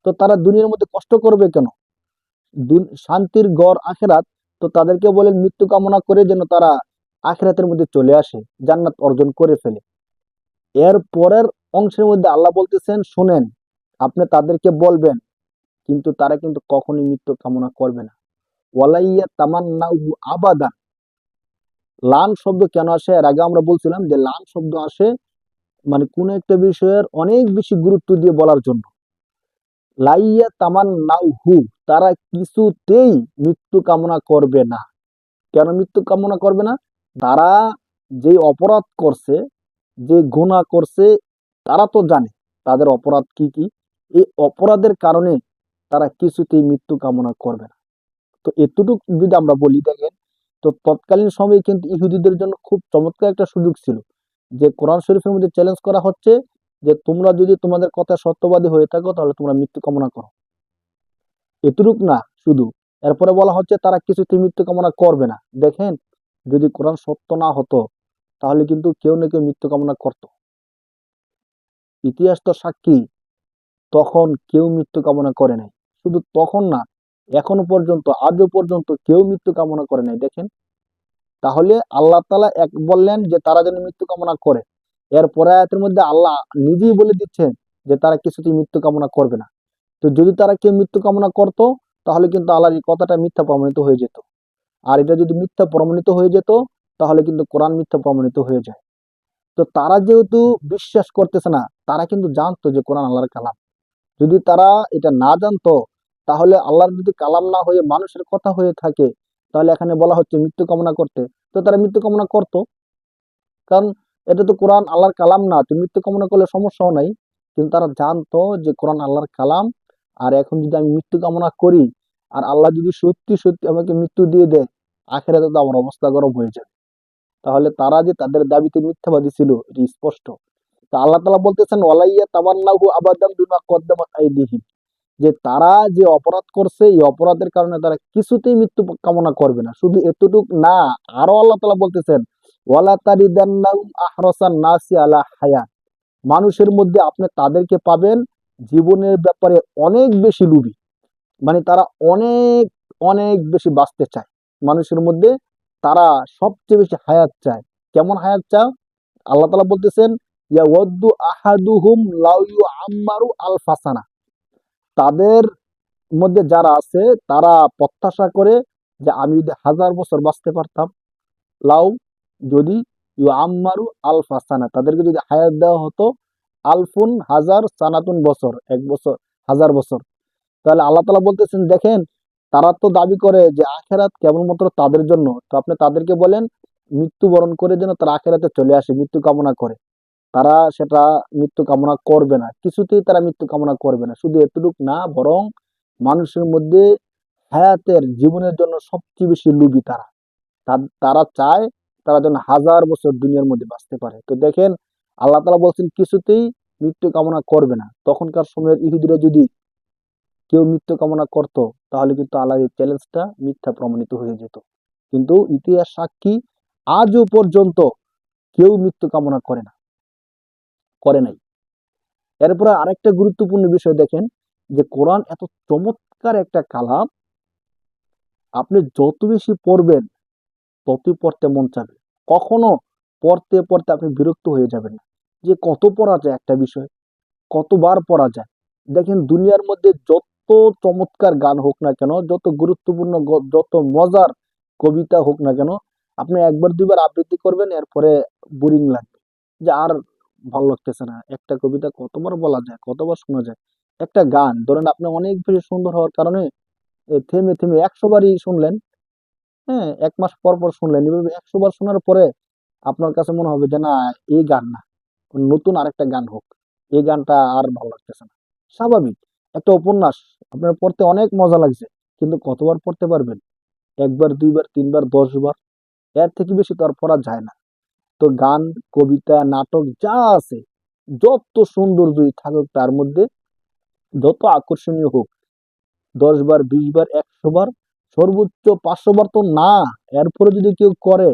তো তারা দুনিয়ার মধ্যে কষ্ট করবে কেন? শান্তির ঘর আখিরাত, তো তাদেরকে বলেন মৃত্যু কামনা করে যেন তারা আখিরাতের মধ্যে চলে আসে, জান্নাত অর্জন করে ফেলে। এর পরের অংশের মধ্যে আল্লাহ বলতেছেন শুনেন, আপনি তাদেরকে বলবেন কিন্তু তারা কিন্তু কখনোই মৃত্যু কামনা করবে না। ওয়ালাইয়া তামান্নাহু আবাদা, লান শব্দ কেন আসে এর আগে আমরা বলছিলাম যে লান শব্দ আসে মানে কোন একটা বিষয়ের অনেক বেশি গুরুত্ব দিয়ে বলার জন্য। লাইয়া তামান্নাহু, তারা কিছুতেই মৃত্যু কামনা করবে না। কেন মৃত্যু কামনা করবে না? তারা যে অপরাধ করছে, যে গুনাহ করছে, তারা তো জানে তাদের অপরাধ কি কি। এই অপরাধের কারণে তারা কিছুতেই মৃত্যু কামনা করবে না। তো এতটুকু যদি আমরা বলি, দেখেন, তো তৎকালীন সময়ে কিন্তু ইহুদিদের জন্য খুব চমৎকার একটা সুযোগ ছিল, যে কোরআন শরীফের মধ্যে চ্যালেঞ্জ করা হচ্ছে যে তোমরা যদি তোমাদের কথা সত্যবাদী হয়ে থাকো তাহলে তোমরা মৃত্যু কামনা করো। এতটুক না শুধু, এরপরে বলা হচ্ছে তারা কিছুতেই মৃত্যু কামনা করবে না। দেখেন, যদি কোরআন সত্য না হতো তাহলে কিন্তু কেউ না কেউ মৃত্যু কামনা করতো। ইতিহাস তো সাক্ষী, তখন কেউ মৃত্যু কামনা করে নাই। শুধু তখন না, এখনো পর্যন্ত, আজও পর্যন্ত কেউ মৃত্যু কামনা করে নাই। দেখেন, তাহলে আল্লাহ তাআলা এক বললেন যে তারা যেন মৃত্যু কামনা করে, এর পরে আয়াতের মধ্যে আল্লাহ নিজেই বলে দিচ্ছেন যে তারা কিছুতেই মৃত্যু কামনা করবে না। তো যদি তারা কেউ মৃত্যু কামনা করতো তাহলে কিন্তু আল্লাহর এই কথাটা মিথ্যা প্রমাণিত হয়ে যেত। আর এটা যদি মিথ্যা প্রমাণিত হয়ে যেত তাহলে কিন্তু কোরআন মিথ্যা প্রমাণিত হয়ে যায়। তো তারা যেহেতু বিশ্বাস করতেছে না, তারা কিন্তু জানতো যে কোরআন আল্লাহর কালাম। যদি তারা এটা না জানতো, তাহলে আল্লাহর যদি কালাম না হয়ে মানুষের কথা হয়ে থাকে, তাহলে এখানে বলা হচ্ছে মৃত্যু কামনা করতে, তো তারা মৃত্যু কামনা করতো। কারণ এটা তো কোরআন আল্লাহর কালাম না, তো মৃত্যু কামনা করলে সমস্যাও নাই। কিন্তু তারা জানতো যে কোরআন আল্লাহর কালাম, আর এখন যদি আমি মৃত্যু কামনা করি আর আল্লাহ যদি সত্যি সত্যি আমাকে মৃত্যু দিয়ে দেয়, আখেরাতে তো আমার অবস্থা গরম হয়ে যাবে। তাহলে তারা যে তাদের দাবিতে মিথ্যাবাদী ছিল এটি স্পষ্ট। তো আল্লাহ তাআলা বলতেছেন ওয়ালাইয়া তামান্নাহু আবাদাম বিমা কদ্দামাত আইদিহিম, যে তারা যে অপরাধ করছে এই অপরাধের কারণে তারা কিছুতেই মৃত্যু কামনা করবে না। শুধু এতটুক না, আরো আল্লাহ তাআলা বলতেছেন ওয়ালা তারিদান্নাহুম আহরাসান নাসি আলা হায়াত, মানুষের মধ্যে আপনি তাদেরকে পাবেন জীবনের ব্যাপারে অনেক বেশি লোভী, মানে তারা অনেক অনেক বেশি বাঁচতে চায়। মানুষের মধ্যে তারা সবচেয়ে বেশি হায়াত চায়। কেমন হায়াত চায়? আল্লাহ তাআলা বলতেছেন ইয়াওয়াদ্দু আহাদুহুম লাউ ইউআম্মারু আলফাসানা, তাদের মধ্যে যারা আছে তারা প্রত্যাশা করে যে আমি যদি 1000 বছর বাঁচতে পারতাম। লাউ, যদি, ইউআম্মারু আলফাসানা, তাদেরকে যদি হায়াত দেওয়া হতো আলফুন হাজার, সানাতুন বছর, 1 বছর, 1000 বছর। তাহলে আল্লাহ তাআলা বলতেছেন, দেখেন, তারা তো দাবি করে যে আখেরাত কেবলমাত্র তাদের জন্য, তো আপনি তাদেরকে বলেন মৃত্যুবরণ করে যেন তারা আখেরাতে চলে আসে, মৃত্যু কামনা করে। তারা সেটা মৃত্যু কামনা করবে না, কিছুতেই তারা মৃত্যু কামনা করবে না। শুধু এতটুক না, বরং মানুষের মধ্যে হায়াতের, জীবনের জন্য সবচেয়ে বেশি লোভী তারা। তারা চায় তারা যেন 1000 বছর দুনিয়ার মধ্যে বাঁচতে পারে। তো দেখেন, আল্লাহ তাআলা বলছেন কিছুতেই মৃত্যু কামনা করবে না। তখনকার সময়ের ইহুদিরা যদি কেউ মৃত্যু কামনা করত তাহলে কিন্তু আল্লাহর এই চ্যালেঞ্জটা মিথ্যা প্রমাণিত হয়ে যেত। কিন্তু ইতিহাস সাক্ষী, আজও পর্যন্ত কেউ মৃত্যু কামনা করে না, করে নাই। এরপরে আরেকটা গুরুত্বপূর্ণ বিষয় দেখেন, যে কোরআন এত চমৎকার একটা কালাম, আপনি যত বেশি পড়বেন ততই পড়তে মন চাবে। কখনো পড়তে পড়তে আপনি বিরক্ত হয়ে যাবেন না, যে কত পড়া যায় একটা বিষয়, কতবার পড়া যায়। দেখেন, দুনিয়ার মধ্যে যত চমৎকার গান হোক না কেন, যত গুরুত্বপূর্ণ যত মজার কবিতা হোক না কেন, আপনি একবার দুইবার আবৃত্তি করবেন, এরপরে বোরিং লাগবে, যে আর ভালো লাগতেছে না। একটা কবিতা কতবার বলা যায়, কতবার শোনা যায়। একটা গান ধরেন আপনি অনেক বেশি সুন্দর হওয়ার কারণে থেমে থেমে 100 বারই শুনলেন, হ্যাঁ, 1 মাস পর পর শুনলেন, এভাবে 100 বার শোনার পরে আপনার কাছে মনে হবে যে না, এই গান না, নতুন আরেকটা গান হোক, এই গানটা আর ভালো লাগতেছে না। স্বাভাবিক। একটা উপন্যাস আপনার পড়তে অনেক মজা লাগছে, কিন্তু কতবার পড়তে পারবেন? একবার, দুইবার, তিনবার, 10 বার, এর থেকে বেশি তো আর পড়া যায় না। তো গান, কবিতা, নাটক যা আছে, যত সৌন্দর্যই থাকুক তার মধ্যে, যত আকর্ষণীয় হোক, 10 বার, 20 বার, 100 বার, সর্বোচ্চ 500 বার তো না। এরপরে যদি কেউ করে,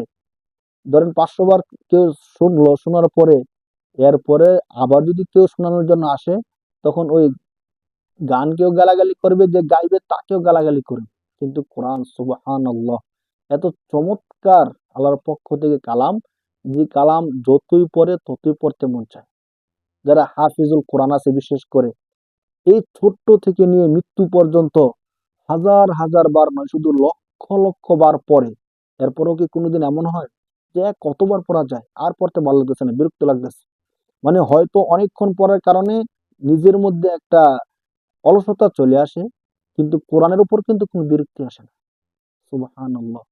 ধরেন 500 বার কেউ শুনলো, শোনার পরে এরপরে আবার যদি কেউ শোনানোর জন্য আসে, তখন ওই গানকেও গালাগালি করবে, যে গাইবে তাকেও গালাগালি করবে। কিন্তু কোরআন, সুবহানাল্লাহ, এত চমৎকার আল্লাহর পক্ষ থেকে কালাম, যে কালাম যতই পড়ে ততই পড়তে মন চায়। যারা হাফিজুল কোরআন আছে, বিশেষ করে এই ছোট্ট থেকে নিয়ে মৃত্যু পর্যন্ত হাজার হাজার বার নয়, শুধু লক্ষ লক্ষ বার পড়ে, এরপরেও কি কোনোদিন এমন হয় যে কতবার পড়া যায় আর পড়তে ভালো লাগতেছে না, বিরক্ত লাগতেছে? মানে হয়তো অনেকক্ষণ পড়ার কারণে নিজের মধ্যে একটা অলসতা চলে আসে, কিন্তু কোরআনের উপর কিন্তু কোনো বিরক্তি আসে না। সুবহানাল্লাহ।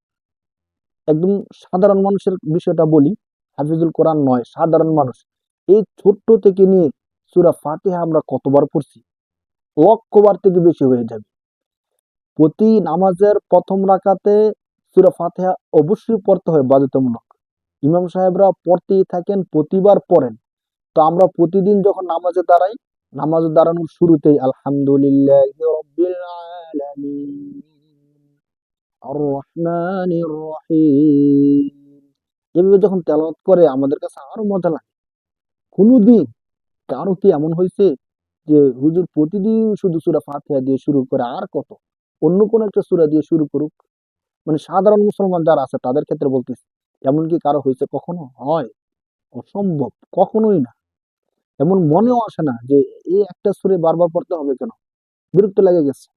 একদম সাধারণ মানুষের বিষয়টা বলি, হাফিজুল কোরআন নয়, সাধারণ মানুষ, এই ছোট্ট থেকে নিয়ে সূরা ফাতিহা আমরা কতবার পড়ছি? লক্ষবার থেকে বেশি হয়ে যাবে। প্রতি নামাজের প্রথম রাকাতে সূরা ফাতিহা অবশ্যই পড়তে হয় বাধ্যতামূলক। ইমাম সাহেবরা পড়তেই থাকেন, প্রতিবার পড়েন। তো আমরা প্রতিদিন যখন নামাজে দাঁড়াই, নামাজে দাঁড়ানোর শুরুতেই আলহামদুলিল্লাহি রাব্বিল আলামিন আর রহমানির রহিম এভাবে যখন তেলাওয়াত করে আমাদের কাছে আরো মজা লাগে। কোনদিন কারো কি এমন হয়েছে যে হুজুর প্রতিদিন শুধু সূরা ফাতিহা দিয়ে শুরু করে, আর কত অন্য কোন একটা সূরা দিয়ে শুরু করুক? মানে সাধারণ মুসলমান যারা আছে তাদের ক্ষেত্রে বলতেছি, এমন কি কারো হয়েছে কখনো? হয়? অসম্ভব, কখনোই না। এমন মনেও আসে না যে এই একটা সূরা বারবার পড়তে হবে কেন, বিরক্ত লেগে গেছে,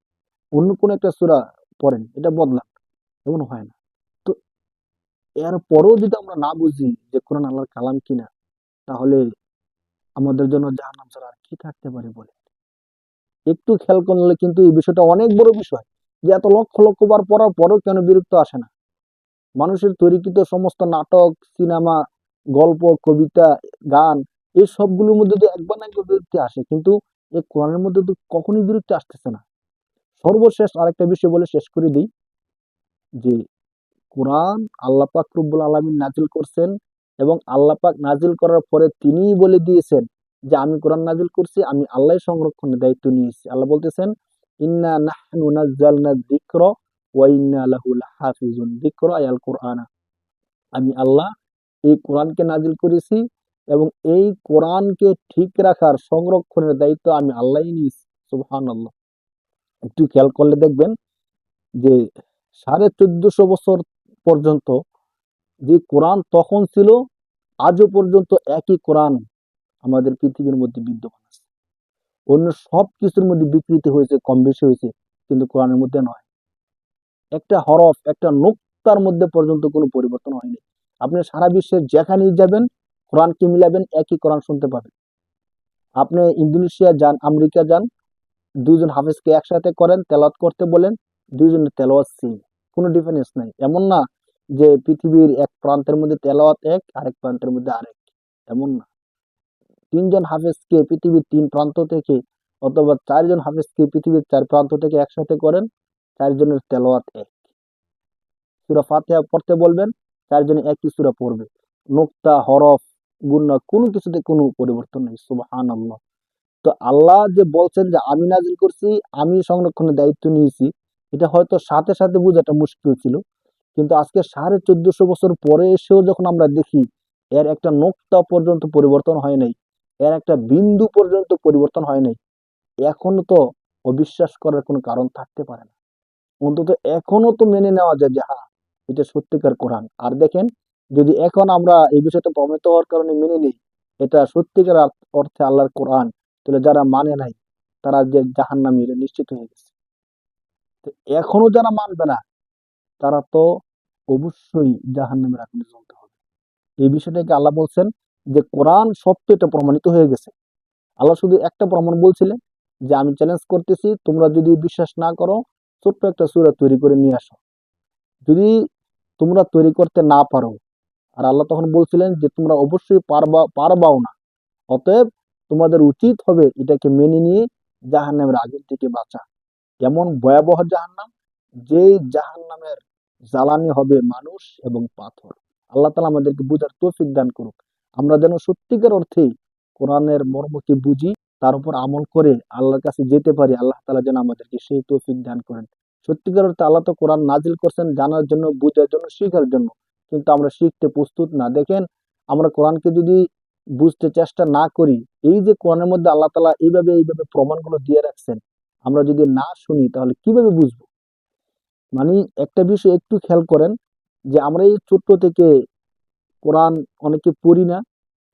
অন্য কোন একটা সূরা পড়েন, এটা বদলান। এমন হয় না। তো এরপরেও যদি আমরা না বুঝি যে কোরআন আল্লাহর কালাম কিনা, তাহলে আমাদের জন্য জাহান্নাম ছাড়া আর কি থাকতে পারে বলে। একটু খেয়াল করলে কিন্তু এই বিষয়টা অনেক বড় বিষয়, যে এত লক্ষ লক্ষ বার পড়ার পরেও কেন বিরক্ত আসে না। মানুষের তৈরিকৃত সমস্ত নাটক, সিনেমা, গল্প, কবিতা, গান, এই সবগুলোর মধ্যে তো একবার না একবার বিরক্তি আসে, কিন্তু এই কোরআনের মধ্যে তো কখনোই বিরক্তি আসতেছে না। সর্বশেষ আরেকটা বিষয় বলে শেষ করে দিই, যে কোরআন আল্লাহ পাক রব্বুল আলামিন নাজিল করছেন, এবং আল্লাহ পাক নাজিল করার পরে তিনিই বলে দিয়েছেন যে আমি কোরআন নাজিল করছি, আমি আল্লাহ সংরক্ষণের দায়িত্ব নিয়েছি। আল্লাহ বলতেছেন, ইন্না নাহনু নাজ্জালনা যিকরা ওয়া ইন্না লাহু লাহাফিজুন। যিকরা আল কোরআন, আমি আল্লাহ এই কোরআনকে নাজিল করেছি, এবং এই কোরআনকে ঠিক রাখার সংরক্ষণের দায়িত্ব আমি আল্লাহই নিয়েছি। সুবহানাল্লাহ। একটু খেয়াল করলে দেখবেন যে 1450 বছর পর্যন্ত যে কোরআন তখন ছিল, আজও পর্যন্ত একই কোরআন আমাদের পৃথিবীর মধ্যে বিদ্যমান আছে। অন্য সব কিছুর মধ্যে বিকৃতি হয়েছে, কম বেশি হয়েছে, কিন্তু কোরআনের মধ্যে নয়। একটা হরফ, একটা নোক্তার মধ্যে পর্যন্ত কোনো পরিবর্তন হয়নি। আপনি সারা বিশ্বের যেখানেই যাবেন, কোরআনকে মিলাবেন, একই কোরআন শুনতে পাবেন। আপনি ইন্দোনেশিয়া যান, আমেরিকা যান, দুইজন হাফেজকে একসাথে করেন, তেলাওয়াত করতে বলেন, দুইজনের তেলাওয়াত সেম, কোনো ডিফারেন্স নাই। এমন না যে পৃথিবীর এক প্রান্তের মধ্যে তেলাওয়াত এক, আরেক প্রান্তের মধ্যে আরেক, এমন না। তিনজন হাফেজকে পৃথিবীর তিন প্রান্ত থেকে, অথবা চারজন হাফেজকে পৃথিবীর চার প্রান্ত থেকে একসাথে করেন, চারজনের তেলাওয়াত এক। সূরা ফাতিহা পড়তে বলবেন, চারজনে একই সূরা পড়বে। নোক্তা, হরফ, গুণা কোনো কিছুতে কোনো পরিবর্তন নেই। সুবহানাল্লাহ। তো আল্লাহ যে বলছেন যে আমি নাজিল করছি, আমি সংরক্ষণের দায়িত্ব নিয়েছি, এটা হয়তো সাথে সাথে বোঝাটা মুশকিল ছিল, কিন্তু আজকে 1450 বছর পরে এসেও যখন আমরা দেখি এর একটা নোক্তা পর্যন্ত পরিবর্তন হয় নাই, এর একটা বিন্দু পর্যন্ত পরিবর্তন হয় নাই, এখনো তো অবিশ্বাস করার কোনো কারণ থাকতে পারে না। অন্তত এখনো তো মেনে নেওয়া যায় যে হ্যাঁ, এটা সত্যিকার কোরআন। আর দেখেন, যদি এখন আমরা এই বিষয়টা প্রমিত হওয়ার কারণে মেনে নিই এটা সত্যিকার অর্থে আল্লাহর কোরআন, তাহলে যারা মানে নাই তারা যে জাহান্নামী, এটা নিশ্চিত হয়ে গেছে। তো এখনো যারা মানবে না, তারা তো অবশ্যই জাহান্নামের আগুনে জ্বলতে হবে। এই বিষয়টাকে আল্লাহ বলছেন যে কোরআন সত্য, এটা প্রমাণিত হয়ে গেছে। আল্লাহ শুধু একটা প্রমাণ বলছিলেন, যে আমি চ্যালেঞ্জ করতেছি, তোমরা যদি বিশ্বাস না করো, ছোট্ট একটা সূরা তৈরি করে নিয়ে আসো। যদি তোমরা তৈরি করতে না পারো, আর আল্লাহ তখন বলছিলেন যে তোমরা অবশ্যই পারবাও না, অতএব তোমাদের উচিত হবে এটাকে মেনে নিয়ে জাহান্নামের আগুন থেকে বাঁচা। এমন ভয়াবহ জাহান্নাম, যেই জাহান্নামের জ্বালানি হবে মানুষ এবং পাথর। আল্লাহ তাআলা আমাদেরকে বুঝার তৌফিক দান করুক। আমরা যেন সত্যিকার অর্থে কোরআনের মর্মকে বুঝি, তার উপর আমল করে আল্লাহর কাছে যেতে পারি। আল্লাহ তাআলা যেন আমাদেরকে সেই তৌফিক দান করেন। সত্যিকার অর্থে আল্লাহ তো কোরআন নাজিল করছেন জানার জন্য, বুঝার জন্য, শিখার জন্য, কিন্তু আমরা শিখতে প্রস্তুত না। দেখেন, আমরা কোরআনকে যদি বুঝতে চেষ্টা না করি, এই যে কোরআনের মধ্যে আল্লাহ তাআলা এইভাবে এইভাবে প্রমাণগুলো দিয়ে রাখছেন, আমরা যদি না শুনি তাহলে কিভাবে বুঝবো? মানে একটা বিষয় একটু খেয়াল করেন, যে আমরা এই ছোট্ট থেকে কোরআন অনেকে পড়ি না,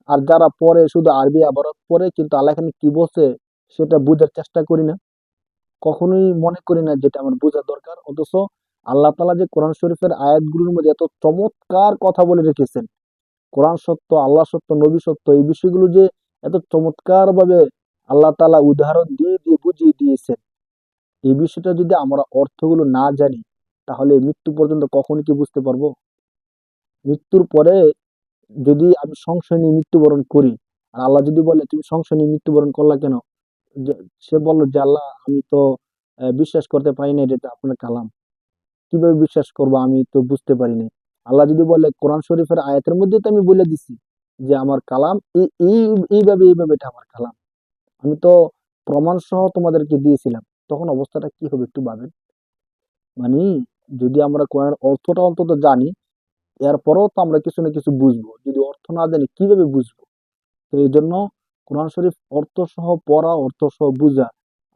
আর যারা পড়ে শুধু আরবি আবারত পড়ে, কিন্তু আল্লাহ এখানে কি বলছে সেটা বোঝার চেষ্টা করি না। কখনোই মনে করি না যেটা আমার বোঝা দরকার, অথচ আল্লাহ তাআলা যে কোরআন শরীফের আয়াতগুলোর মধ্যে এত চমৎকার কথা বলে রেখেছেন, কোরআন সত্য, আল্লাহ সত্য, নবী সত্য, এই বিষয়গুলো যে এত চমৎকার ভাবে আল্লাহ তাআলা উদাহরণ দিয়ে দিয়ে বুঝিয়ে দিয়েছেন, এই বিষয়টা যদি আমরা অর্থগুলো না জানি, তাহলে মৃত্যু পর্যন্ত কখন কি বুঝতে পারবো? মৃত্যুর পরে যদি আমি সংশয় নিয়ে মৃত্যুবরণ করি, আর আল্লাহ যদি বলে তুমি সংশয় নিয়ে মৃত্যুবরণ করলা কেন, সে বলল যে আল্লাহ, আমি তো বিশ্বাস করতে পারি না এটা তো আপনার কালাম। কিভাবে বিশ্বাস করবো, আমি তো বুঝতে পারি না। আল্লাহ যদি বলে কোরআন শরীফের আয়াতের মধ্যে তো আমি বলে দিছি যে আমার কালাম এইভাবে এইভাবে এটা আমার কালাম, আমি তো প্রমাণ সহ তোমাদেরকে দিয়েছিলাম, তখন অবস্থাটা কি হবে একটু ভাবেন। মানে যদি আমরা কোরআনের অর্থটা অন্তত জানি, এরপরেও তো আমরা কিছু না কিছু বুঝবো, যদি অর্থ না জানি কিভাবে বুঝবো? তো এই জন্য কোরআন শরীফ অর্থ সহ পড়া, অর্থ সহ বুঝা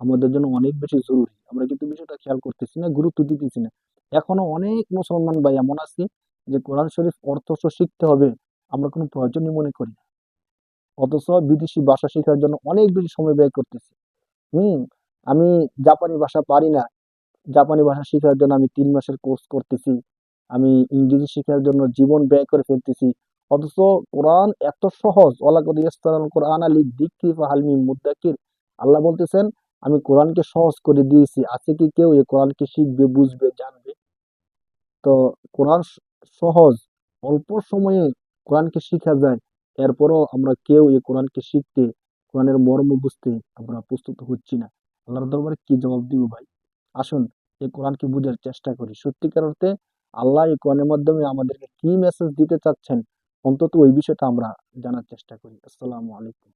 আমাদের জন্য অনেক বেশি জরুরি। আমরা কিন্তু বিষয়টা খেয়াল করতেছি না, গুরুত্ব দিতেছি না। এখনো অনেক মুসলমান ভাই এমন আছে যে কোরআন শরীফ অর্থ সহ শিখতে হবে আমরা কোনো প্রয়োজনই মনে করি না, অথচ বিদেশি ভাষা শেখার জন্য অনেক বেশি সময় ব্যয় করতেছি। হুম। আমি জাপানি ভাষা পারি না, জাপানি ভাষা শেখার জন্য আমি 3 মাসের কোর্স করতেছি, আমি ইংরেজি শেখার জন্য জীবন ব্যয় করে ফেলতেছি। অথচ কোরআন এত সহজ, ওয়ালাকাদ ইয়াসসারাল কোরআন লিযিকরি ফাহাল মিন মুদ্দাকির। আল্লাহ বলতেছেন আমি কোরআনকে সহজ করে দিয়েছি, আছে কি কেউ এই কোরআনকে শিখবে, বুঝবে, জানবে? তো কোরআন সহজ, অল্প সময়ে কোরআনকে শিখা যায়, এরপরও আমরা কেউ এই কোরআনকে শিখতে, কোরআনের মর্ম বুঝতে আমরা প্রস্তুত হচ্ছি না। আল্লাহর দরবারে কি জবাব দিব ভাই? আসুন এই কোরআনকে বুঝার চেষ্টা করি। সত্যিকার অর্থে আল্লাহ এই কোরআনের মাধ্যমে আমাদেরকে কি মেসেজ দিতে চাচ্ছেন, অন্তত ওই বিষয়টা আমরা জানার চেষ্টা করি। আসসালামু আলাইকুম।